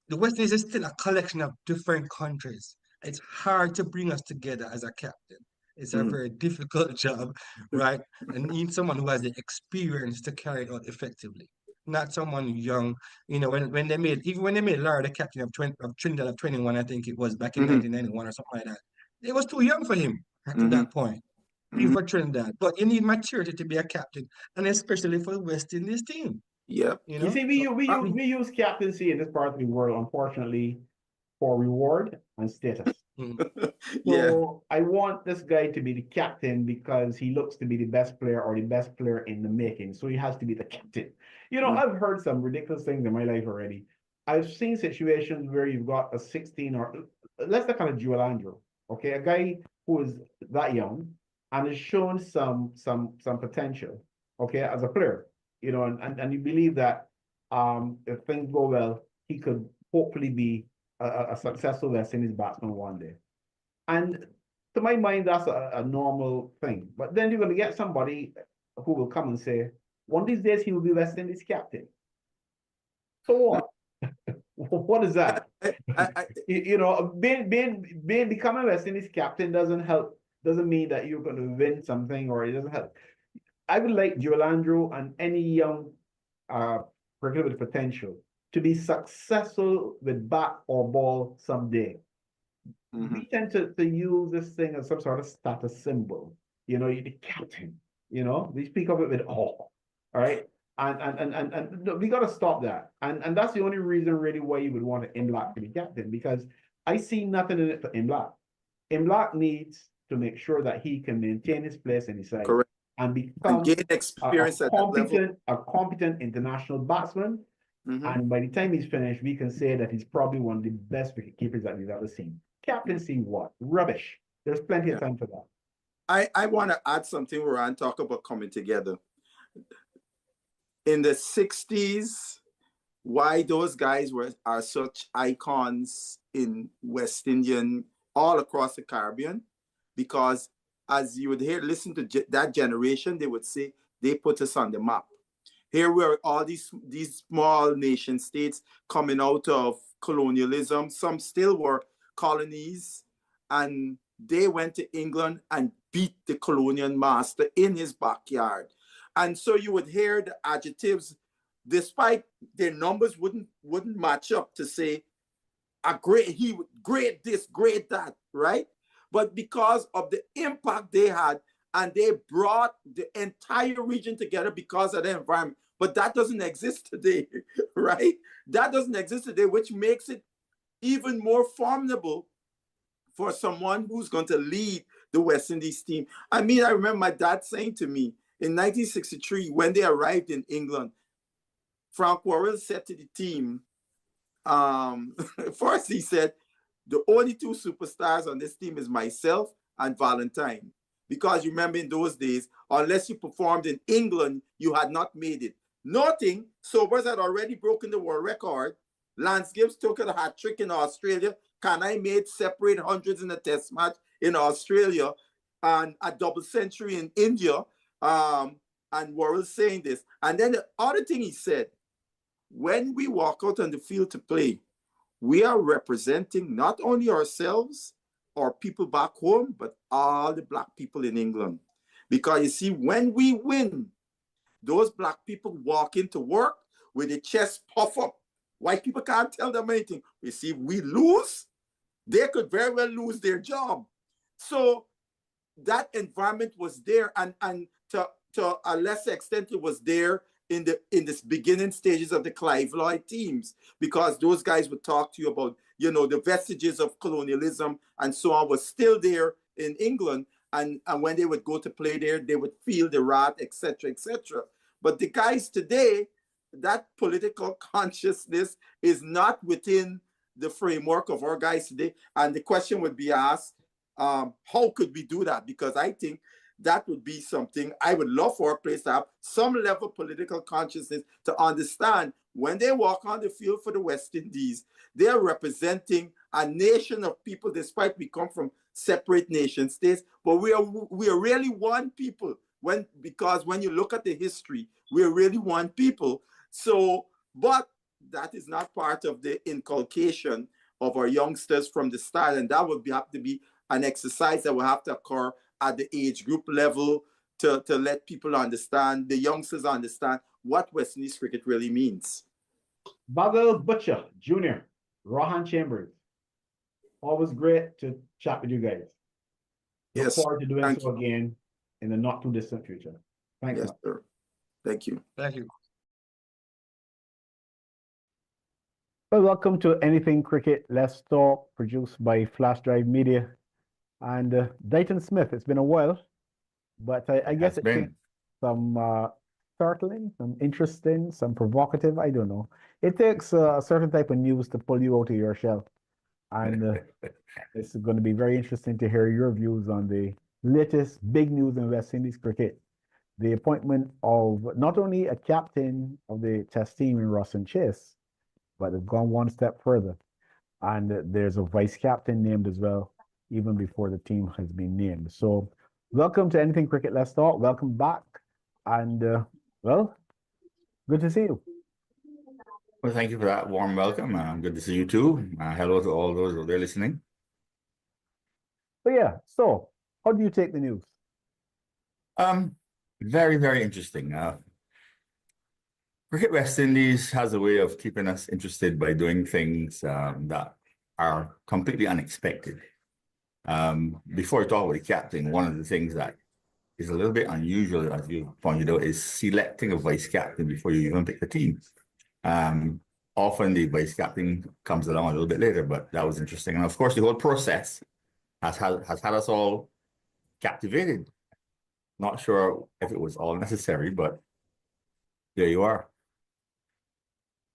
the West Indies is still a collection of different countries. It's hard to bring us together as a captain. It's a Mm-hmm. very difficult job, right? And need someone who has the experience to carry it out effectively, not someone young. When they made Lara the captain of Trinidad of 21, I think it was back in Mm-hmm. 1991 or something like that. It was too young for him to Mm-hmm. that point, even Mm-hmm. for Trinidad. But you need maturity to be a captain, and especially for the West Indies team. Yep. You see, we use captaincy in this part of the world, unfortunately, for reward and status. Yeah. So I want this guy to be the captain because he looks to be the best player or the best player in the making. So he has to be the captain. I've heard some ridiculous things in my life already. I've seen situations where you've got a 16 or let's look at a Joel Andrew, okay, a guy who is that young and has shown some potential, okay, as a player, and you believe that if things go well, he could hopefully be a successful West Indies batsman one day. And to my mind, that's a normal thing. But then you're going to get somebody who will come and say, one of these days he will be West Indies captain. So what? What is that? Becoming West Indies captain doesn't mean that you're going to win something, or it doesn't help. I would like Joel Andrew and any young cricketer with potential to be successful with bat or ball someday. Mm-hmm. We tend to use this thing as some sort of status symbol. You're the captain. We speak of it with awe. All right. And we got to stop that. And that's the only reason really why you would want Imlak to be captain, because I see nothing in it for Imlak. Imlak needs to make sure that he can maintain his place in his side. Correct. And become gain experience at that level. A competent international batsman. Mm-hmm. And by the time he's finished, we can say that he's probably one of the best wicket keepers that we've ever seen. Captaincy, what? Rubbish. There's plenty of time for that. I want to add something, Rohan, talk about coming together. In the 60s, why those guys are such icons in West Indian, all across the Caribbean, because as you would listen to that generation, they would say they put us on the map. Here we are, all these small nation states coming out of colonialism. Some still were colonies, and they went to England and beat the colonial master in his backyard. And so you would hear the adjectives, despite their numbers wouldn't match up, to say great this, great that, right? But because of the impact they had and they brought the entire region together because of the environment. But that doesn't exist today, right? That doesn't exist today, which makes it even more formidable for someone who's going to lead the West Indies team. I mean, I remember my dad saying to me in 1963, when they arrived in England, Frank Worrell said to the team, first he said, the only two superstars on this team is myself and Valentine. Because you remember in those days, unless you performed in England, you had not made it. Noting, Sobers had already broken the world record. Lance Gibbs took a hat trick in Australia. Kanai made separate hundreds in a test match in Australia and a double century in India. And Worrell saying this. And then the other thing he said, when we walk out on the field to play, we are representing not only ourselves or people back home, but all the Black people in England. Because you see, when we win, those Black people walk into work with their chest puff up. White people can't tell them anything. You see, if we lose, they could very well lose their job. So that environment was there, and to a lesser extent, it was there in this beginning stages of the Clive Lloyd teams, because those guys would talk to you about, you know, the vestiges of colonialism and so on was still there in England. And when they would go to play there, they would feel the wrath, etc., etc. But the guys today, that political consciousness is not within the framework of our guys today. And the question would be asked, how could we do that? Because I think that would be something I would love for our players to have some level of political consciousness to understand when they walk on the field for the West Indies, they're representing a nation of people, despite we come from separate nation states, but we are really one people. Because when you look at the history, we are really one people. So, but that is not part of the inculcation of our youngsters from the start, and that would have to be an exercise that will have to occur at the age group level to let people understand, the youngsters understand what West Indies cricket really means. Basil Butcher Jr., Rohan Chambers, always great to chat with you guys. Look Yes. forward to doing Thank so you. again in the not too distant future. Thanks. Yes, sir. Thank you. Thank you. Well, welcome to Anything Cricket Let's Talk, produced by Flash Drive Media. And Deighton Smith, it's been a while, but I guess it takes some startling, some interesting, some provocative, I don't know. It takes a certain type of news to pull you out of your shell. And it's going to be very interesting to hear your views on the latest big news in West Indies cricket. The appointment of not only a captain of the Test team in Roston Chase, but they've gone one step further. And there's a vice captain named as well, even before the team has been named. So welcome to Anything Cricket Let's Talk. Welcome back. And well, good to see you. Well, thank you for that warm welcome. Good to see you too. Hello to all those who are listening. But yeah, so how do you take the news? Very, very interesting. Cricket West Indies has a way of keeping us interested by doing things that are completely unexpected. Before I talk about the captain, one of the things that is a little bit unusual, as you pointed out, is selecting a vice captain before you even pick the team. Often the vice captain comes along a little bit later, but that was interesting. And of course, the whole process has had us all captivated. Not sure if it was all necessary, but there you are.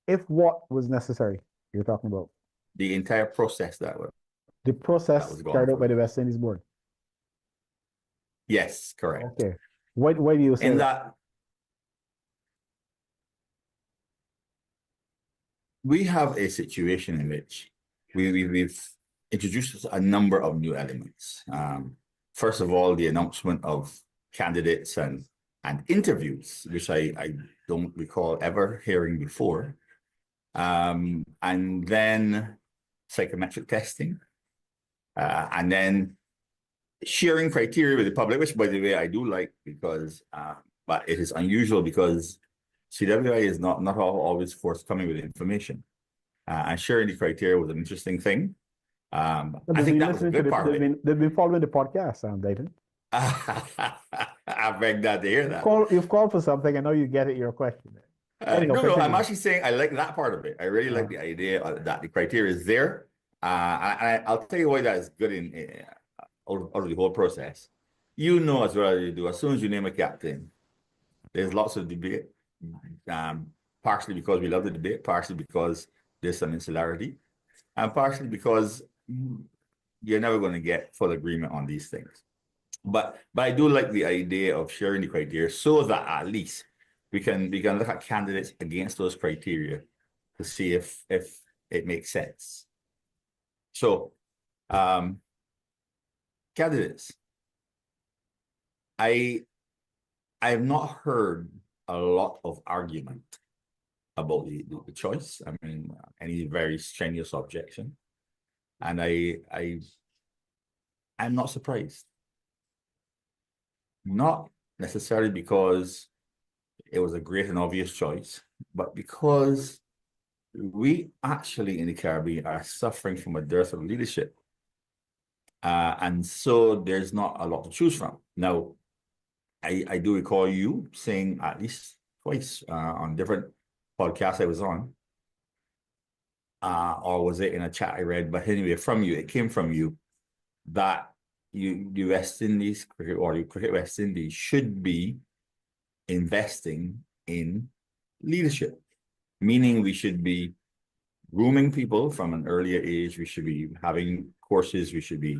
If what was necessary, you're talking about? The entire process the process carried out by the West Indies board. Yes, correct. Okay. Why do you say that? We have a situation in which we've introduced a number of new elements. First of all, the announcement of candidates and interviews, which I don't recall ever hearing before. And then psychometric testing. And then sharing criteria with the public, which, by the way, I do like because, but it is unusual because CWI is not always forthcoming with information. And sharing the criteria was an interesting thing. I think that was a good part of it. They've been following the podcast, Deighton. I beg that to hear that. You've called for something. I know you get it. Your question. Anyhow, No, I'm continue. actually saying I like that part of it. I really like the idea that the criteria is there. I'll tell you why that is good out of the whole process. You know as well as you do, as soon as you name a captain, there's lots of debate. Partially because we love the debate, partially because there's some insularity, and partially because you're never going to get full agreement on these things. But I do like the idea of sharing the criteria so that at least we can look at candidates against those criteria to see if it makes sense. So, candidates, I have not heard a lot of argument about the choice. I mean, any very strenuous objection, and I'm not surprised. Not necessarily because it was a great and obvious choice, but because we actually in the Caribbean are suffering from a dearth of leadership. And so there's not a lot to choose from. Now, I do recall you saying at least twice on different podcasts I was on, or was it in a chat I read? But anyway, from you, it came from you that the West Indies cricket or the Cricket West Indies should be investing in leadership, meaning we should be grooming people from an earlier age. We should be having courses. We should be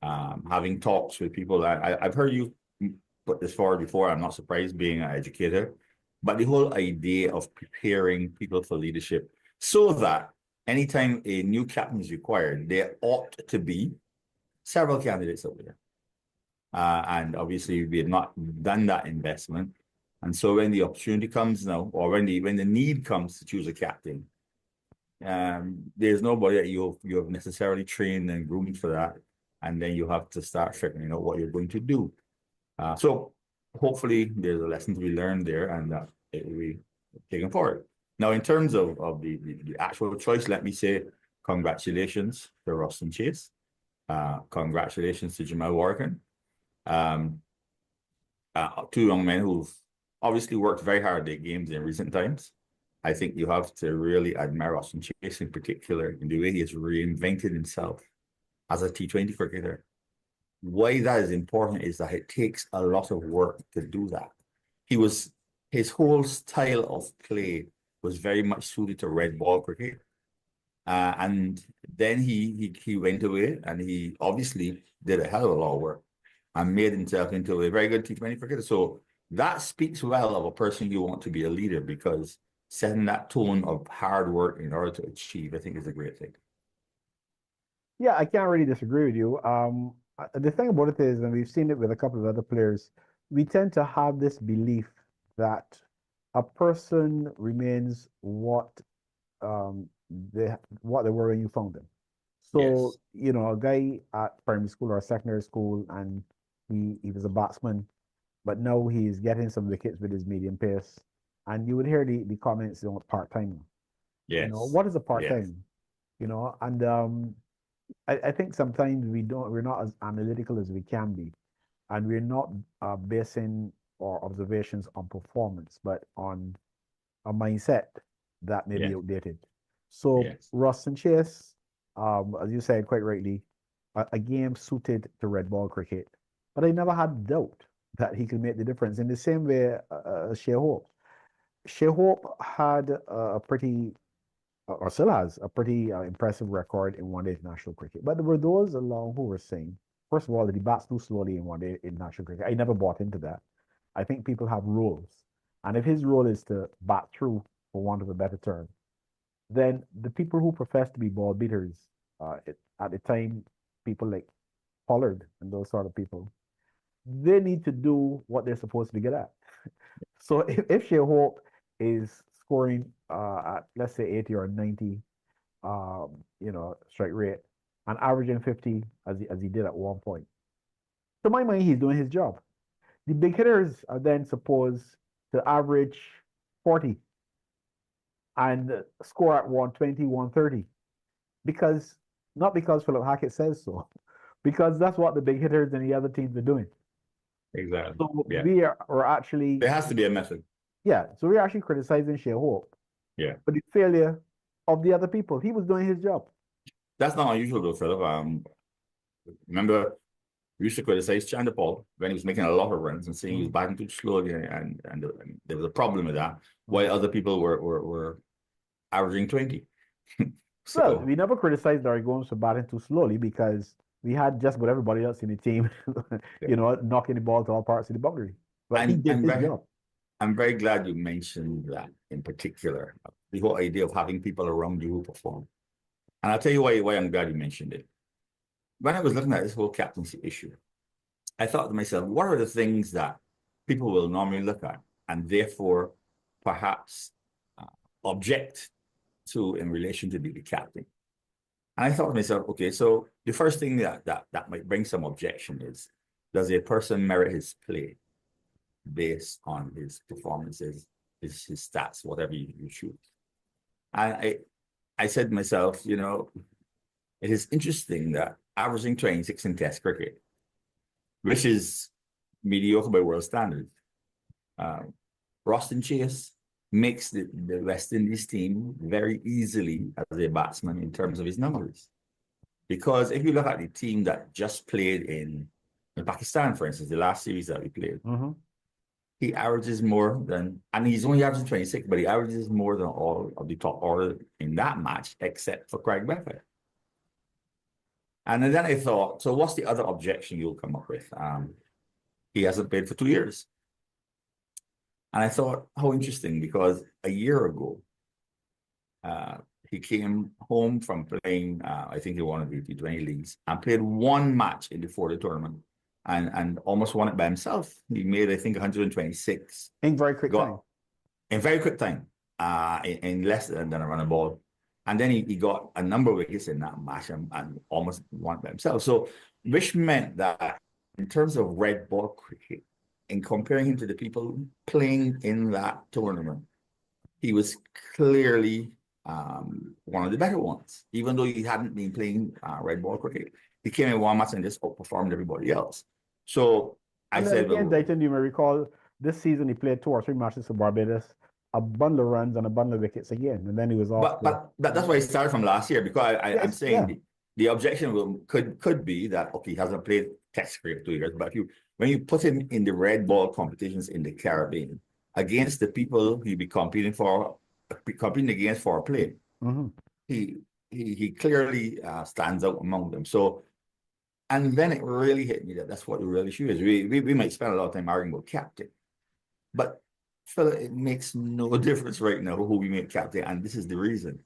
having talks with people. I've heard you put this forward before. I'm not surprised being an educator, but the whole idea of preparing people for leadership so that anytime a new captain is required, there ought to be several candidates out there. And obviously we have not done that investment. And so when the opportunity comes now, or when the need comes to choose a captain, there's nobody that you have necessarily trained and groomed for that. And then you have to start figuring out what you're going to do. So hopefully there's a lesson to be learned there and that it will be taken forward. Now, in terms of the actual choice, let me say congratulations to Roston Chase. Congratulations to Jamal Warrican. Two young men who've obviously worked very hard at their games in recent times. I think you have to really admire Roston Chase in particular in the way he has reinvented himself as a T20 cricketer. Why that is important is that it takes a lot of work to do that. His whole style of play was very much suited to red ball cricket. And then he went away and he obviously did a hell of a lot of work and made himself into a very good T20 cricketer. So that speaks well of a person you want to be a leader, because setting that tone of hard work in order to achieve, I think, is a great thing. Yeah, I can't really disagree with you. The thing about it is, and we've seen it with a couple of other players, we tend to have this belief that a person remains what they were when you found them. So, Yes. a guy at primary school or secondary school, and he was a batsman, but now he's getting some wickets with his medium pace. And you would hear the comments on part-time. Yes. What is a Yes. part-time? And I think sometimes we're not as analytical as we can be, and we're not basing our observations on performance, but on a mindset that may be Yes. outdated. So Yes. Roston Chase, as you said quite rightly, a game suited to red ball cricket, but I never had doubt that he could make the difference in the same way Shea Hope. Shea Hope had a pretty or still has a pretty impressive record in one-day international cricket. But there were those along who were saying, first of all, that he bats too slowly in one-day international cricket. I never bought into that. I think people have roles. And if his role is to bat through, for want of a better term, then the people who profess to be ball beaters, at the time, people like Pollard and those sort of people, they need to do what they're supposed to be good at. So if Shea Hope is scoring at, let's say, 80 or 90 strike rate and averaging 50 as he did at one point, to my mind, he's doing his job. The big hitters are then supposed to average 40 and score at 120, 130, not because Philip Hackett says so, because that's what the big hitters and the other teams are doing. Exactly. So Yeah. we're actually, There has to be a method. yeah, so we're actually criticizing Shea Hope Yeah. for the failure of the other people. He was doing his job. That's not unusual though, Philip. Remember, we used to criticize Chandler Paul when he was making a lot of runs and saying he was batting too slowly, and there was a problem with that. While other people were averaging 20. Well, So we never criticized Larry Gomes for batting too slowly because we had just about everybody else in the team, knocking the ball to all parts of the boundary. But he did his job. I'm very glad you mentioned that in particular, the whole idea of having people around you who perform. And I'll tell you why I'm glad you mentioned it. When I was looking at this whole captaincy issue, I thought to myself, what are the things that people will normally look at and therefore perhaps object to in relation to the captain? And I thought to myself, okay, so the first thing that might bring some objection is, does a person merit his play based on his performances, his stats, whatever you choose? And I said to myself, it is interesting that averaging 26 in Test cricket, which is mediocre by world standards, Roston Chase makes the West Indies team very easily as a batsman in terms of his numbers. Because if you look at the team that just played in Pakistan, for instance, the last series that we played, he averages more than, and he's only averaging 26, but he averages more than all of the top order in that match, except for Craig Bethel. And then I thought, so what's the other objection you'll come up with? He hasn't played for 2 years. And I thought, how interesting, because a year ago, he came home from playing, I think he won the T20 leagues, and played one match in the 4-day tournament and almost won it by himself. He made, I think, 126. In very quick time. In very quick time, in less than a run of ball. And then he got a number of wickets in that match and almost won it by himself. So, which meant that in terms of red ball cricket, in comparing him to the people playing in that tournament, he was clearly one of the better ones, even though he hadn't been playing red ball cricket. He came in one match and just outperformed everybody else. So I said, again, Deighton, you may recall this season he played 2 or 3 matches for Barbados, a bundle of runs and a bundle of wickets again, and then he was off. But that's why he started from last year, because I'm saying the objection could be that, okay, he hasn't played Test cricket 2 years, but when you put him in the red ball competitions in the Caribbean against the people he'd be competing against for a play, he clearly stands out among them. So, and then it really hit me that that's what the real issue is. We might spend a lot of time arguing about captain, but fella, it makes no difference right now who we make captain, and this is the reason.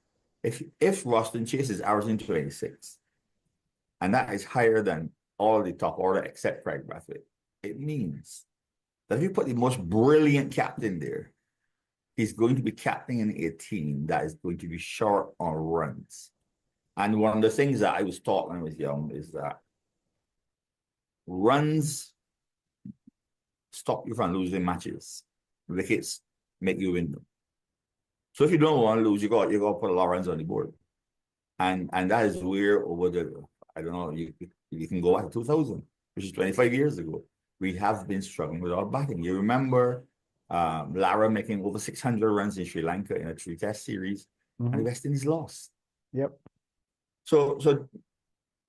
If Roston Chase is averaging 26, and that is higher than all the top order except Craig Brathwaite, it means that if you put the most brilliant captain there, he's going to be captaining a team that is going to be short on runs. And one of the things that I was taught when I was young is that runs stop you from losing matches. Wickets make you win them. So if you don't want to lose, you got to put a lot of runs on the board. And that is where over the, I don't know, you can go back to 2000, which is 25 years ago. We have been struggling with our batting. You remember Lara making over 600 runs in Sri Lanka in a 3-test series, and the West Indies lost. Yep. So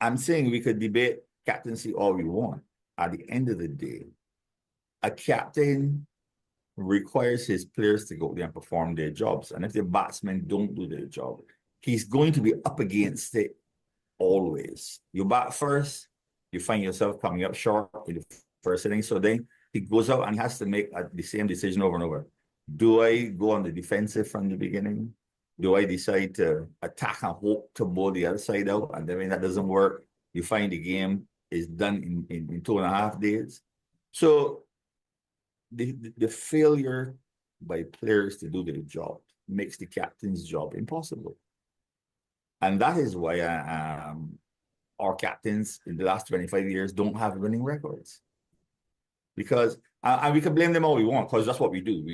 I'm saying we could debate captaincy all we want. At the end of the day, a captain requires his players to go there and perform their jobs. And if the batsmen don't do their job, he's going to be up against it always. You bat first, you find yourself coming up short in the first inning. So then he goes out and he has to make the same decision over and over. Do I go on the defensive from the beginning? Do I decide to attack and hope to bowl the other side out? And then when that doesn't work, you find the game is done in 2.5 days. So the failure by players to do their job makes the captain's job impossible. And that is why our captains in the last 25 years don't have winning records. Because, and we can blame them all we want, because that's what we do.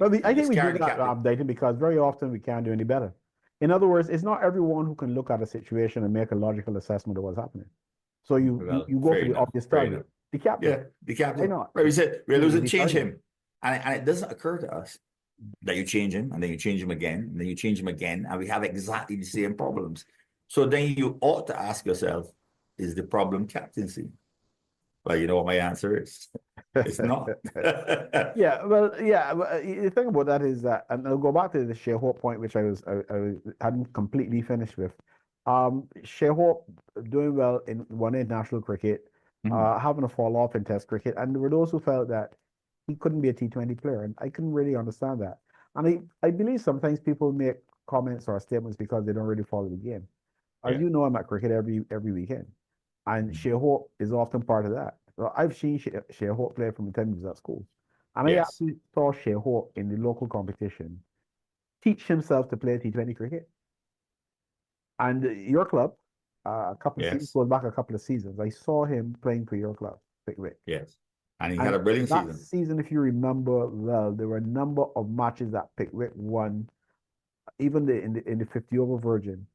I think we do that, Deighton, because very often we can't do any better. In other words, it's not everyone who can look at a situation and make a logical assessment of what's happening. So you go for the obvious target. The captain. Yeah, the captain. Why not? Right, we said we're losing, He's change starting. him. And it doesn't occur to us that you change him, and then you change him again, and then you change him again, and we have exactly the same problems. So then you ought to ask yourself, is the problem captaincy? Well, you know what my answer is. It's not. Yeah, well, yeah. The thing about that is that, and I'll go back to the Shea Hope point, which I hadn't completely finished with. Shea Hope doing well in one international cricket, having a fall off in Test cricket, and there were those who felt that he couldn't be a T20 player, and I couldn't really understand that. And I believe sometimes people make comments or statements because they don't really follow the game. As Yeah. you know, I'm at cricket every weekend, and Shea Hope is often part of that. So I've seen Shea Hope play from the time he was at school, and I Yes. actually saw Shea Hope in the local competition teach himself to play T20 cricket. And your club, a couple of seasons, Yes. goes back a couple of seasons, I saw him playing for your club, Pickwick. Yes. And he had a brilliant that season. season, if you remember well, there were a number of matches that Pickwick won, even in the 50 over Virgin,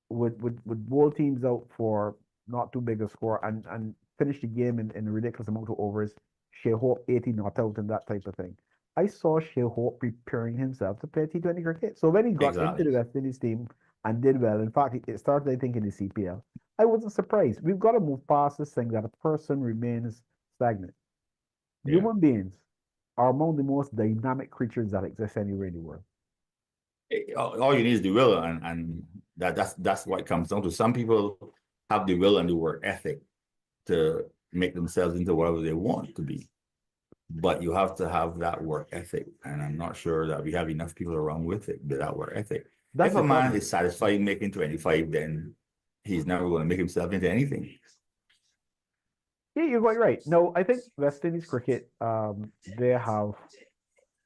with bowl teams out for not too big a score and finish the game in a ridiculous amount of overs. Shea Hope 80 not out and that type of thing. I saw Shea Hope preparing himself to play T20 cricket. So when he got Exactly. into the West Indies team and did well, in fact, it started, I think, in the CPL, I wasn't surprised. We've got to move past this thing that a person remains stagnant. Yeah. Human beings are among the most dynamic creatures that exist anywhere in the world. All you need is the will, and that's what it comes down to. Some people have the will and the work ethic to make themselves into whatever they want to be, but you have to have that work ethic, and I'm not sure that we have enough people around with that work ethic. That's If the a man problem. is satisfied making 25, then he's never going to make himself into anything. Yeah, you're quite right. No, I think West Indies cricket, they have,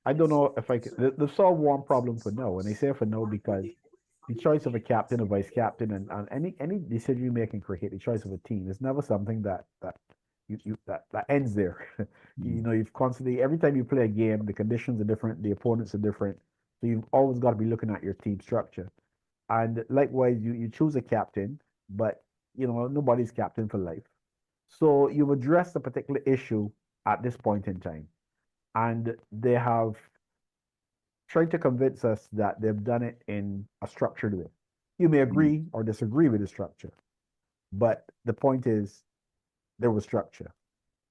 I don't know if I could, they've solved one problem for no, and I say for no because the choice of a captain, a vice captain, and any decision you make in cricket, the choice of a team is never something that ends there. You know, you've constantly, every time you play a game, the conditions are different, the opponents are different, so you've always got to be looking at your team structure. And likewise, you choose a captain, but you know nobody's captain for life. So you've addressed a particular issue at this point in time, and they have tried to convince us that they've done it in a structured way. You may agree or disagree with the structure, but the point is there was structure.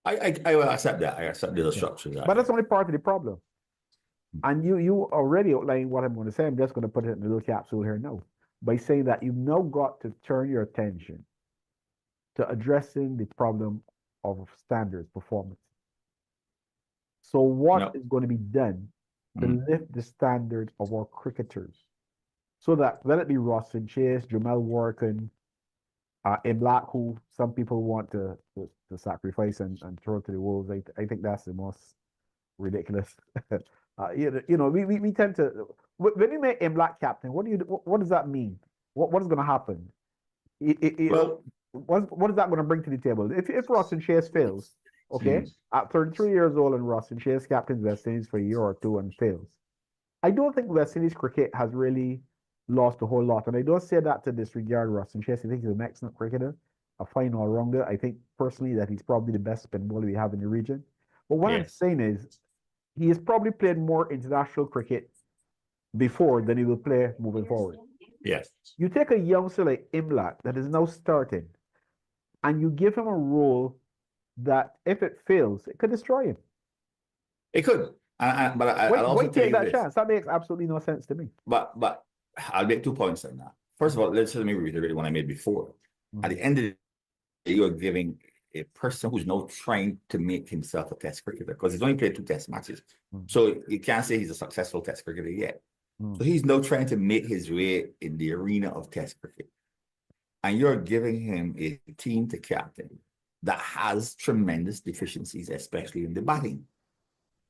I will accept that. I accept there's a structure. But that's only part of the problem. And you already outlined what I'm going to say. I'm just going to put it in a little capsule here now by saying that you've now got to turn your attention to addressing the problem of standards, performance. So what is going to be done to lift the standards of our cricketers so that, let it be Roston Chase, Jamel Warkin, Black, who some people want to sacrifice and throw to the wolves. I think that's the most ridiculous. You know, we tend to, when you make Black captain, what does that mean? What is going to happen? Well, what is that going to bring to the table? If Roston Chase fails, okay, at 33 years old and Roston Chase captains West Indies for a year or two and fails, I don't think West Indies cricket has really lost a whole lot. And I don't say that to disregard Roston Chase. I think he's an excellent cricketer, a fine all-rounder. I think personally that he's probably the best spin bowler we have in the region. But what I'm saying is he has probably played more international cricket before than he will play moving forward. Yes. You take a youngster like Imlat that is now starting, and you give him a role that, if it fails, it could destroy him. It could. But I'll also why tell take you that this. chance? That makes absolutely no sense to me. But I'll make 2 points on that. First of all, let me reiterate the one I made before. At the end of the day, you're giving a person who's now trying to make himself a test cricketer, because he's only played 2 test matches. So you can't say he's a successful test cricketer yet. So he's now trying to make his way in the arena of test cricket. And you're giving him a team to captain that has tremendous deficiencies, especially in the batting.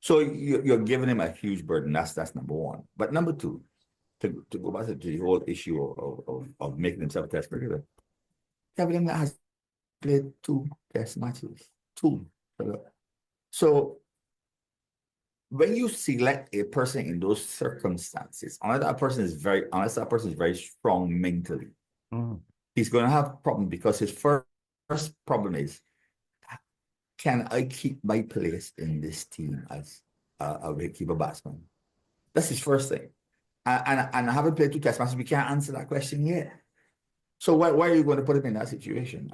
So you're giving him a huge burden. That's number one. But number two, to go back to the whole issue of making himself a test cricketer, Kevin has played 2 test matches. 2. So when you select a person in those circumstances, unless that person is very strong mentally, he's going to have a problem, because his first problem is, can I keep my place in this team as a wicketkeeper batsman? That's his first thing. And I haven't played 2 test matches. We can't answer that question yet. So why are you going to put him in that situation?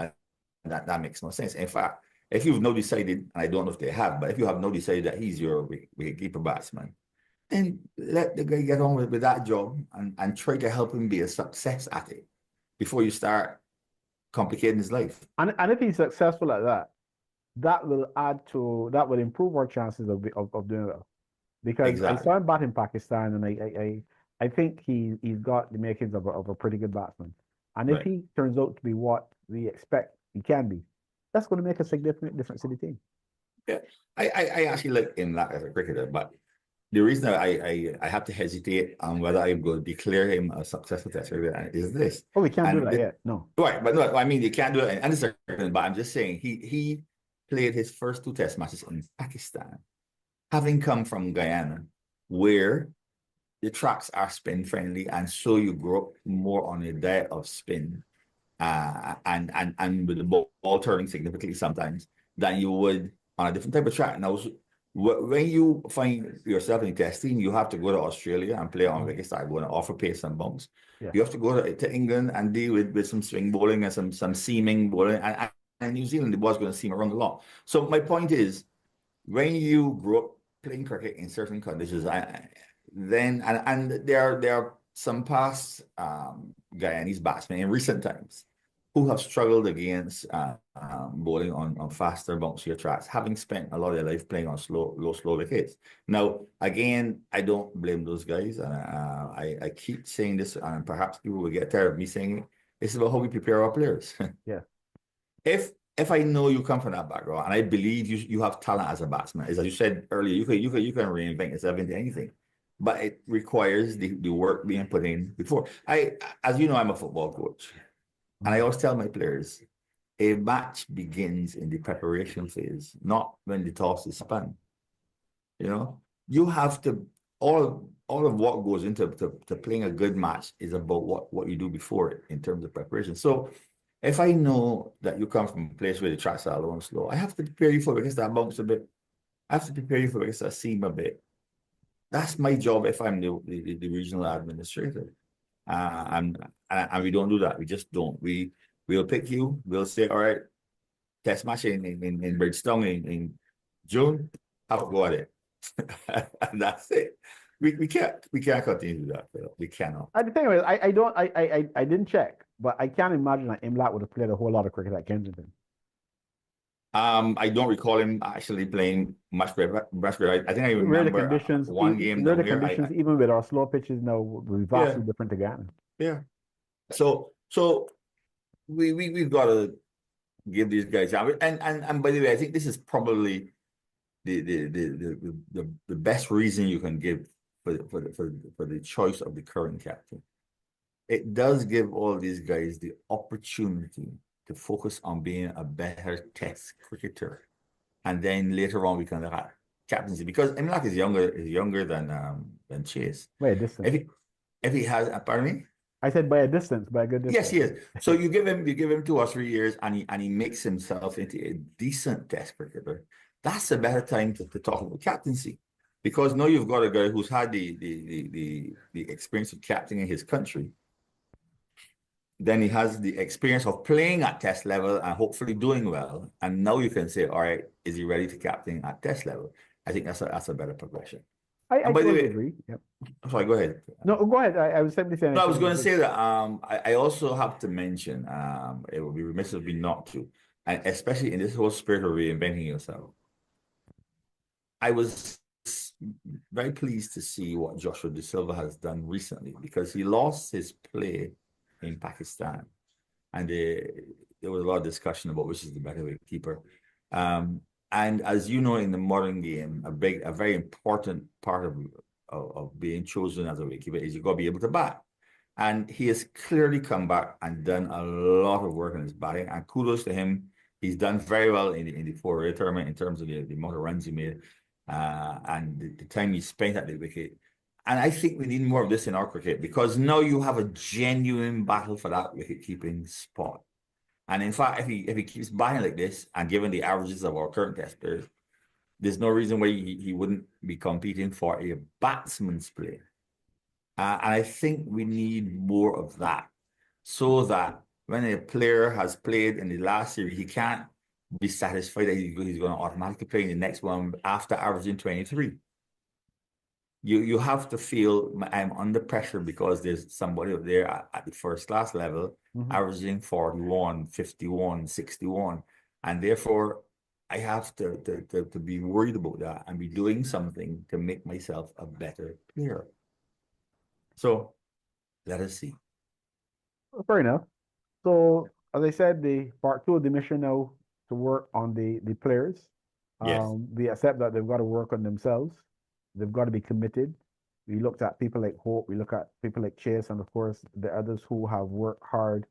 That makes no sense. In fact, if you've now decided, and I don't know if they have, but if you have now decided that he's your wicketkeeper batsman, then let the guy get on with that job and try to help him be a success at it before you start complicating his life. And if he's successful at that, that will improve our chances of doing well. Because Exactly. I saw him bat in Pakistan, and I think he's got the makings of a pretty good batsman. And if Right. he turns out to be what we expect he can be, that's going to make a significant difference to the team. Yeah, I actually like him as a cricketer, but the reason I have to hesitate on whether I'm going to declare him a successful test cricketer is this. Oh, we can't do And that yet. No. Right, but no, I mean you can't do it in any circumstance, but I'm just saying he played his first 2 test matches in Pakistan, having come from Guyana, where the tracks are spin friendly, and so you grow up more on a diet of spin, and with the ball turning significantly sometimes than you would on a different type of track. Now, when you find yourself in testing, you have to go to Australia and play on wickets that are going to offer pace and bounce. Yeah. You have to go to England and deal with some swing bowling and some seaming bowling, and New Zealand, the ball's going to seam around the lot. So my point is, when you grow up playing cricket in certain conditions, then there are some past Guyanese batsmen in recent times who have struggled against bowling on faster, bouncier tracks, having spent a lot of their life playing on slow wickets. Now, again, I don't blame those guys. I keep saying this, and perhaps people will get tired of me saying it. It's about how we prepare our players. Yeah. If I know you come from that background, and I believe you have talent as a batsman, as you said earlier, you can reinvent yourself into anything, but it requires the work being put in before. As you know, I'm a football coach, and I always tell my players, a match begins in the preparation phase, not when the toss is spun. You know, you have to all of what goes into playing a good match is about what you do before it in terms of preparation. So if I know that you come from a place where the tracks are low and slow, I have to prepare you for wickets that bounce a bit. I have to prepare you for wickets that seam a bit. That's my job if I'm the regional administrator. And we don't do that. We just don't. We'll pick you. We'll say, all right, test match in Bridgestone in June. Have a go at it. And that's it. We can't continue to do that. We cannot. The thing is, I didn't check, but I can't imagine that Imlat would have played a whole lot of cricket at Kensington. I don't recall him actually playing much better. I think I Where the remember conditions, one game where the down here. conditions, even with our slow pitches now, will be vastly different to Ghana. Yeah. So we've got to give these guys out. And by the way, I think this is probably the best reason you can give for the choice of the current captain. It does give all these guys the opportunity to focus on being a better test cricketer, and then later on we can look at captaincy, because Imlak is younger than Chase. By a distance. If he has, pardon me. I said by a distance, by a good distance. Yes, he is. So you give him 2 or 3 years, and he makes himself into a decent test cricketer. That's a better time to talk about captaincy, because now you've got a guy who's had the experience of captaining his country. Then he has the experience of playing at test level and hopefully doing well. And now you can say, all right, is he ready to captain at test level? I think that's a better progression. I by the totally way, agree. Yep. Sorry, go ahead. No, go ahead. I was simply saying. No, I was going to say that I also have to mention, it would be remiss of me not to, and especially in this whole spirit of reinventing yourself. I was very pleased to see what Joshua De Silva has done recently, because he lost his play in Pakistan, and there was a lot of discussion about which is the better wicketkeeper. And as you know, in the modern game, a very important part of being chosen as a wicketkeeper is you got to be able to bat. And he has clearly come back and done a lot of work on his batting, and kudos to him. He's done very well in the 4A tournament in terms of the amount of runs he made and the time he spent at the wicket. And I think we need more of this in our cricket, because now you have a genuine battle for that wicket-keeping spot. And in fact, if he keeps buying like this, and given the averages of our current test players, there's no reason why he wouldn't be competing for a batsman's place. And I think we need more of that, so that when a player has played in the last series, he can't be satisfied that he's going to automatically play in the next one after averaging 23. You have to feel I'm under pressure because there's somebody up there at the first class level averaging 41, 51, 61. And therefore, I have to be worried about that and be doing something to make myself a better player. So let us see. Fair enough. So, as I said, the part two of the mission now to work on the players. Yes. We accept that they've got to work on themselves. They've got to be committed. We looked at people like Hope. We look at people like Chase, and of course the others who have worked hard.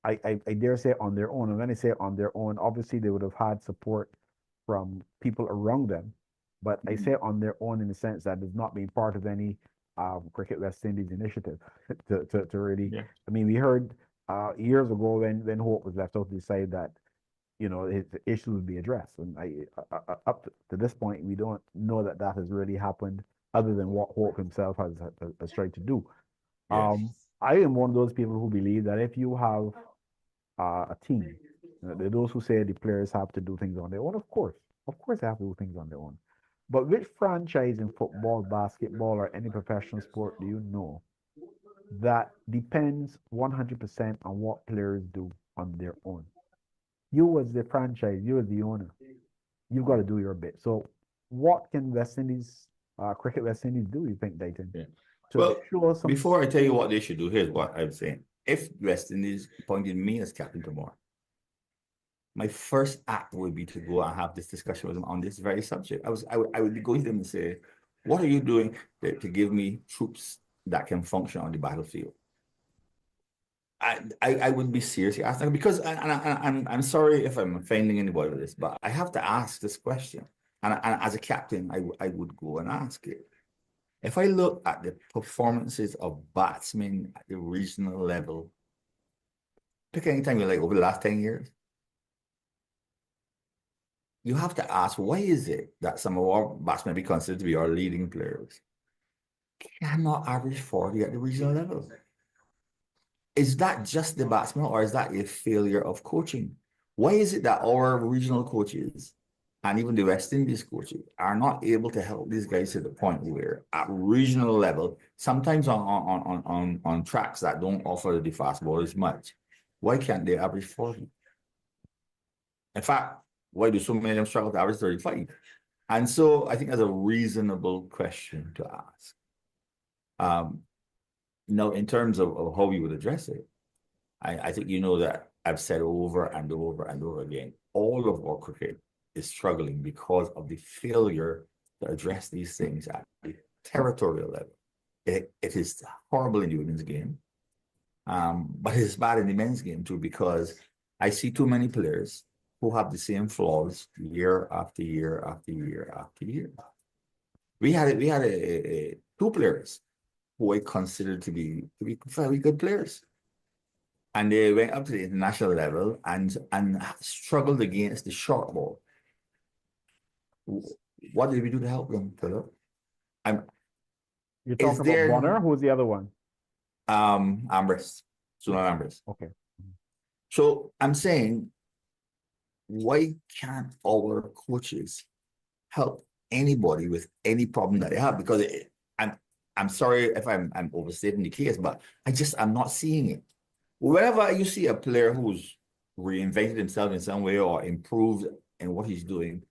I dare say on their own. And when I say on their own, obviously they would have had support from people around them. But I say on their own in the sense that it's not being part of any Cricket West Indies initiative to really. Yeah. I mean, we heard years ago when Hope was left out to decide that his issue would be addressed, and up to this point we don't know that has really happened, other than what Hope himself has tried to do. Yes. I am one of those people who believe that if you have a team, those who say the players have to do things on their own, of course they have to do things on their own. But which franchise in football, basketball, or any professional sport do you know that depends 100% on what players do on their own? You as the franchise, you as the owner, you've got to do your bit. So what can West Indies, Cricket West Indies do, you think, Deighton? Yeah. To Well, show some... before I tell you what they should do, here's what I'm saying. If West Indies appointed me as captain tomorrow, my first act would be to go and have this discussion with them on this very subject. I would go to them and say, what are you doing to give me troops that can function on the battlefield? I would be seriously asking, because I'm sorry if I'm offending anybody with this, but I have to ask this question. And as a captain, I would go and ask it. If I look at the performances of batsmen at the regional level, pick any time you like over the last 10 years, you have to ask, why is it that some of our batsmen be considered to be our leading players cannot average 40 at the regional level? Is that just the batsman, or is that a failure of coaching? Why is it that our regional coaches and even the West Indies coaches are not able to help these guys to the point where at regional level, sometimes on tracks that don't offer the fast bowlers much, why can't they average 40? In fact, why do so many of them struggle to average 35? And so I think that's a reasonable question to ask. Now, in terms of how we would address it, I think that I've said over and over and over again, all of our cricket is struggling because of the failure to address these things at the territorial level. It is horrible in the women's game, but it's bad in the men's game too, because I see too many players who have the same flaws year after year after year after year. We had two players who I considered to be very good players, and they went up to the international level and struggled against the short ball. What did we do to help them, Philip? You're talking about Bonner? Who's the other one? Ambrose. Sunil Ambrose. Okay. So I'm saying, why can't our coaches help anybody with any problem that they have? Because I'm sorry if I'm overstating the case, but I'm not seeing it. Whenever you see a player who's reinvented himself in some way or improved in what he's doing,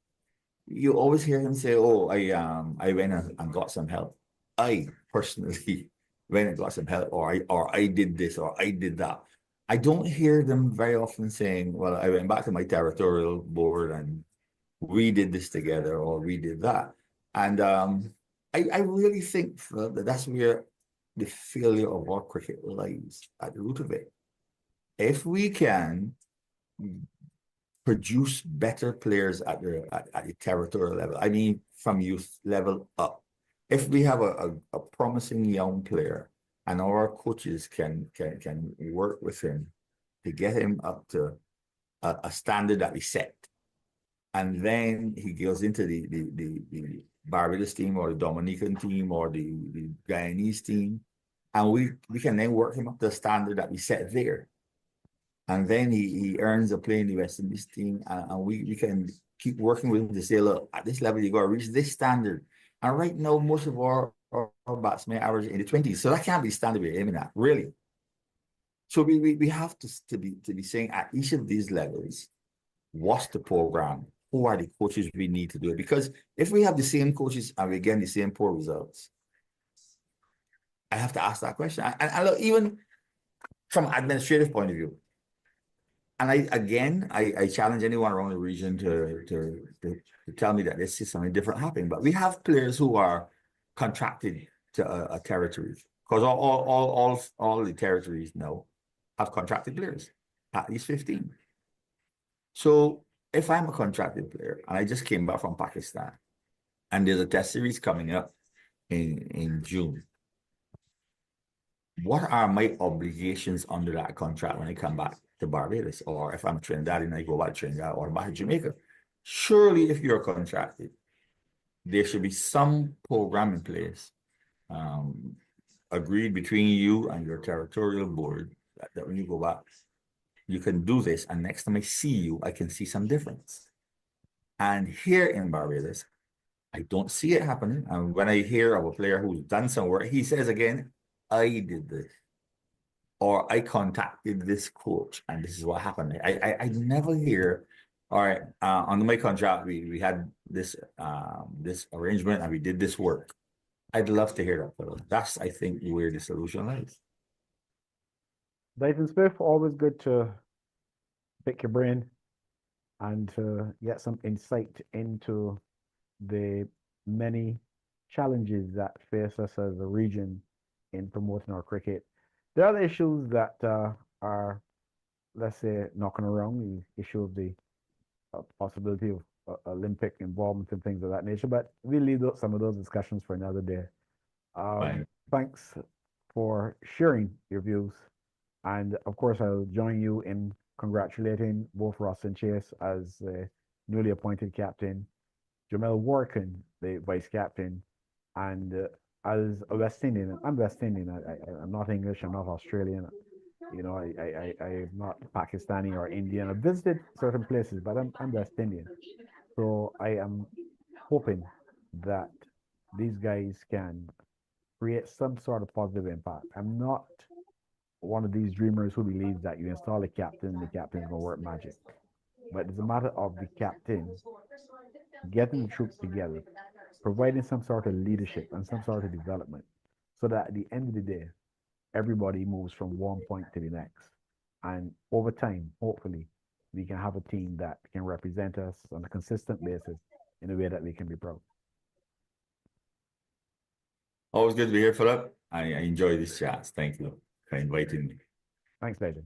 you always hear him say, "Oh, I went and got some help. I personally went and got some help, or I did this, or I did that." I don't hear them very often saying, "Well, I went back to my territorial board and we did this together, or we did that." And I really think that that's where the failure of our cricket lies, at the root of it. If we can produce better players at the territorial level, I mean from youth level up, if we have a promising young player and our coaches can work with him to get him up to a standard that we set. And then he goes into the Barbados team or the Dominican team or the Guyanese team. And we can then work him up to the standard that we set there. And then he earns a play in the West Indies team. And we can keep working with him to say, look, at this level, you got to reach this standard. And right now, most of our batsmen average in the 20s. So that can't be the standard we're aiming at, really. So we have to be saying at each of these levels, what's the program? Who are the coaches we need to do it? Because if we have the same coaches and we're getting the same poor results, I have to ask that question. And look, even from an administrative point of view, and I challenge anyone around the region to tell me that this is something different happening. But we have players who are contracted to a territory, because all the territories now have contracted players, at least 15. So if I'm a contracted player and I just came back from Pakistan and there's a test series coming up in June, what are my obligations under that contract when I come back to Barbados? Or if I'm Trinidadian, I go back to Trinidad or back to Jamaica. Surely if you're contracted, there should be some program in place agreed between you and your territorial board that when you go back, you can do this, and next time I see you, I can see some difference. And here in Barbados, I don't see it happening. And when I hear of a player who's done some work, he says again, I did this, or I contacted this coach, and this is what happened. I never hear, all right, under my contract, we had this this arrangement and we did this work. I'd love to hear that. That's, I think, where the solution lies. Deighton Smith, always good to pick your brain and to get some insight into the many challenges that face us as a region in promoting our cricket. There are the issues that are, let's say, knocking around, the issue of the possibility of Olympic involvement and things of that nature, but we'll leave some of those discussions for another day. Thanks for sharing your views. And of course, I'll join you in congratulating both Roston Chase as the newly appointed captain, Jamel Warkin, the vice captain, and as a West Indian. I'm West Indian. I'm not English. I'm not Australian. You know, I'm not Pakistani or Indian. I've visited certain places, but I'm West Indian. So I am hoping that these guys can create some sort of positive impact. I'm not one of these dreamers who believes that you install a captain and the captain's going to work magic. But it's a matter of the captain getting the troops together, providing some sort of leadership and some sort of development, so that at the end of the day, everybody moves from one point to the next. And over time, hopefully, we can have a team that can represent us on a consistent basis in a way that we can be proud. Always good to be here, Philip. I enjoy these chats. Thank you for inviting me. Thanks, Deighton.